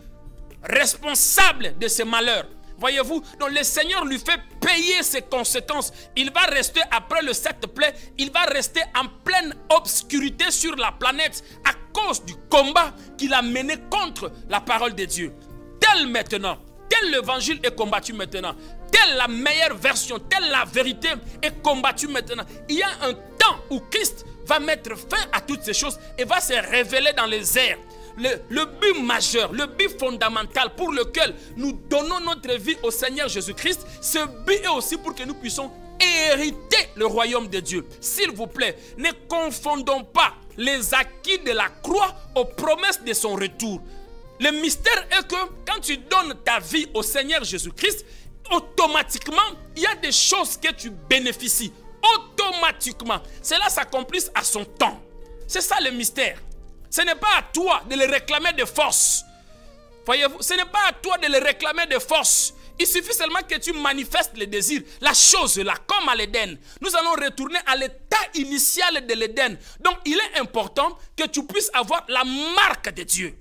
Speaker 1: responsable de ses malheurs. Voyez-vous, donc le Seigneur lui fait payer ses conséquences. Il va rester après le 7 plaies, il va rester en pleine obscurité sur la planète à cause du combat qu'il a mené contre la parole de Dieu. Tel maintenant, tel l'évangile est combattu maintenant, telle la meilleure version, telle la vérité est combattue maintenant. Il y a un temps où Christ va mettre fin à toutes ces choses et va se révéler dans les airs. Le but majeur, le but fondamental pour lequel nous donnons notre vie au Seigneur Jésus-Christ, ce but est aussi pour que nous puissions hériter le royaume de Dieu. S'il vous plaît, ne confondons pas les acquis de la croix aux promesses de son retour. Le mystère est que quand tu donnes ta vie au Seigneur Jésus-Christ, automatiquement, il y a des choses que tu bénéficies. Automatiquement. Cela s'accomplisse à son temps. C'est ça le mystère. Ce n'est pas à toi de le réclamer de force. Voyez-vous, ce n'est pas à toi de le réclamer de force. Il suffit seulement que tu manifestes le désir. La chose là, comme à l'Éden. Nous allons retourner à l'état initial de l'Éden. Donc, il est important que tu puisses avoir la marque de Dieu.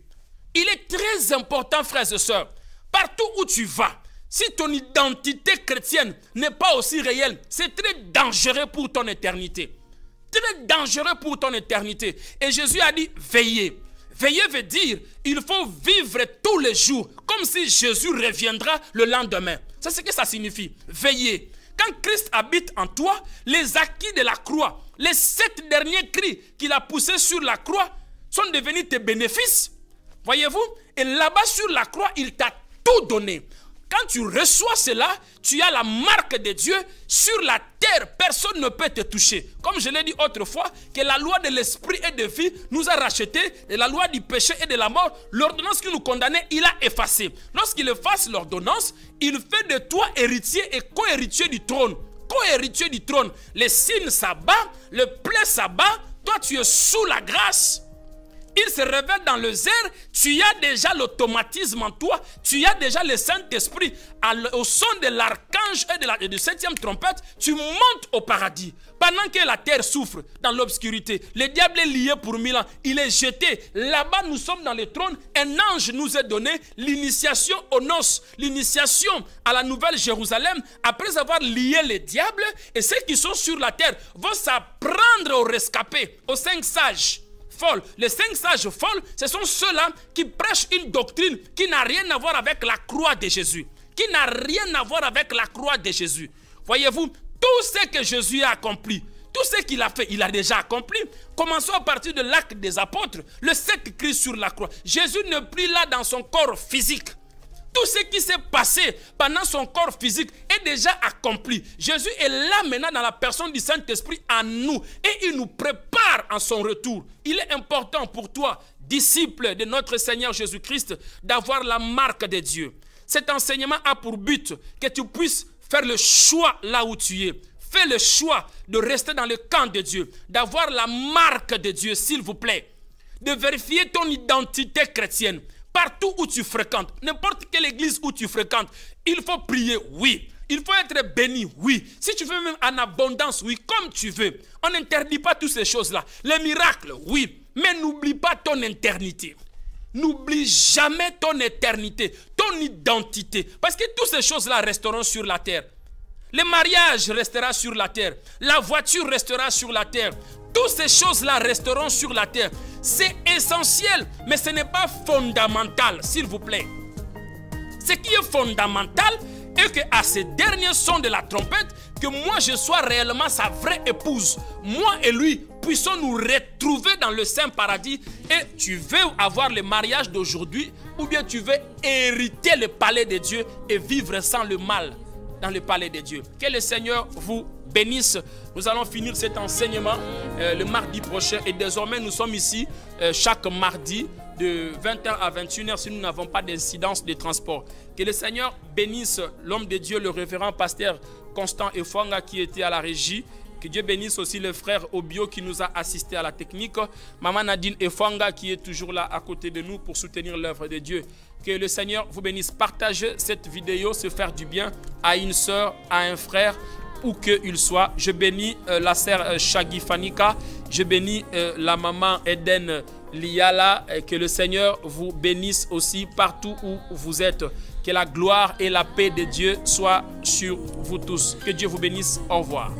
Speaker 1: Il est très important, frères et sœurs. Partout où tu vas, si ton identité chrétienne n'est pas aussi réelle, c'est très dangereux pour ton éternité. Très dangereux pour ton éternité. Et Jésus a dit, veillez. Veiller veut dire, il faut vivre tous les jours, comme si Jésus reviendra le lendemain. C'est ce que ça signifie, veiller. Quand Christ habite en toi, les acquis de la croix, les 7 derniers cris qu'il a poussés sur la croix, sont devenus tes bénéfices. Voyez-vous? Et là-bas sur la croix, il t'a tout donné. Quand tu reçois cela, tu as la marque de Dieu sur la terre. Personne ne peut te toucher. Comme je l'ai dit autrefois, que la loi de l'esprit et de vie nous a rachetés, et la loi du péché et de la mort, l'ordonnance qui nous condamnait, il a effacé. Lorsqu'il efface l'ordonnance, il fait de toi héritier et co-héritier du trône. Co-héritier du trône. Les signes s'abattent, le plaid s'abat, toi tu es sous la grâce. Il se révèle dans les airs, tu as déjà l'automatisme en toi, tu as déjà le Saint-Esprit. Au son de l'archange et de 7e trompette, tu montes au paradis. Pendant que la terre souffre dans l'obscurité, le diable est lié pour 1000 ans, il est jeté. Là-bas, nous sommes dans le trône, un ange nous a donné l'initiation aux noces, l'initiation à la nouvelle Jérusalem. Après avoir lié les diables et ceux qui sont sur la terre vont s'apprendre aux rescapés, aux 5 sages. Les 5 sages folles, ce sont ceux-là qui prêchent une doctrine qui n'a rien à voir avec la croix de Jésus. Qui n'a rien à voir avec la croix de Jésus. Voyez-vous, tout ce que Jésus a accompli, tout ce qu'il a fait, il a déjà accompli. Commençons à partir de l'acte des apôtres, le 7 Christ sur la croix. Jésus n'est plus là dans son corps physique. Tout ce qui s'est passé pendant son corps physique est déjà accompli. Jésus est là maintenant dans la personne du Saint-Esprit en nous. Et il nous prépare en son retour. Il est important pour toi, disciple de notre Seigneur Jésus-Christ, d'avoir la marque de Dieu. Cet enseignement a pour but que tu puisses faire le choix là où tu es. Fais le choix de rester dans le camp de Dieu, d'avoir la marque de Dieu, s'il vous plaît. De vérifier ton identité chrétienne. Partout où tu fréquentes, n'importe quelle église où tu fréquentes, il faut prier, oui. Il faut être béni, oui. Si tu veux même en abondance, oui, comme tu veux. On n'interdit pas toutes ces choses-là. Les miracles, oui. Mais n'oublie pas ton éternité. N'oublie jamais ton éternité, ton identité. Parce que toutes ces choses-là resteront sur la terre. Le mariage restera sur la terre. La voiture restera sur la terre. Toutes ces choses-là resteront sur la terre. C'est essentiel, mais ce n'est pas fondamental, s'il vous plaît. Ce qui est fondamental et qu'à ce dernier son de la trompette, que moi je sois réellement sa vraie épouse. Moi et lui puissons nous retrouver dans le Saint Paradis. Et tu veux avoir le mariage d'aujourd'hui ou bien tu veux hériter le palais de Dieu et vivre sans le mal dans le palais de Dieu. Que le Seigneur vous bénisse. Nous allons finir cet enseignement le mardi prochain et désormais nous sommes ici chaque mardi de 20h à 21h si nous n'avons pas d'incidence de transport. Que le Seigneur bénisse l'homme de Dieu, le révérend pasteur Constant Efwanga qui était à la régie. Que Dieu bénisse aussi le frère Obio qui nous a assisté à la technique. Maman Nadine Efwanga qui est toujours là à côté de nous pour soutenir l'œuvre de Dieu. Que le Seigneur vous bénisse. Partagez cette vidéo, se faire du bien à une soeur, à un frère, où qu'il soit. Je bénis la sœur Shagi Fanika. Je bénis la maman Eden Liala. Que le Seigneur vous bénisse aussi partout où vous êtes. Que la gloire et la paix de Dieu soient sur vous tous. Que Dieu vous bénisse. Au revoir.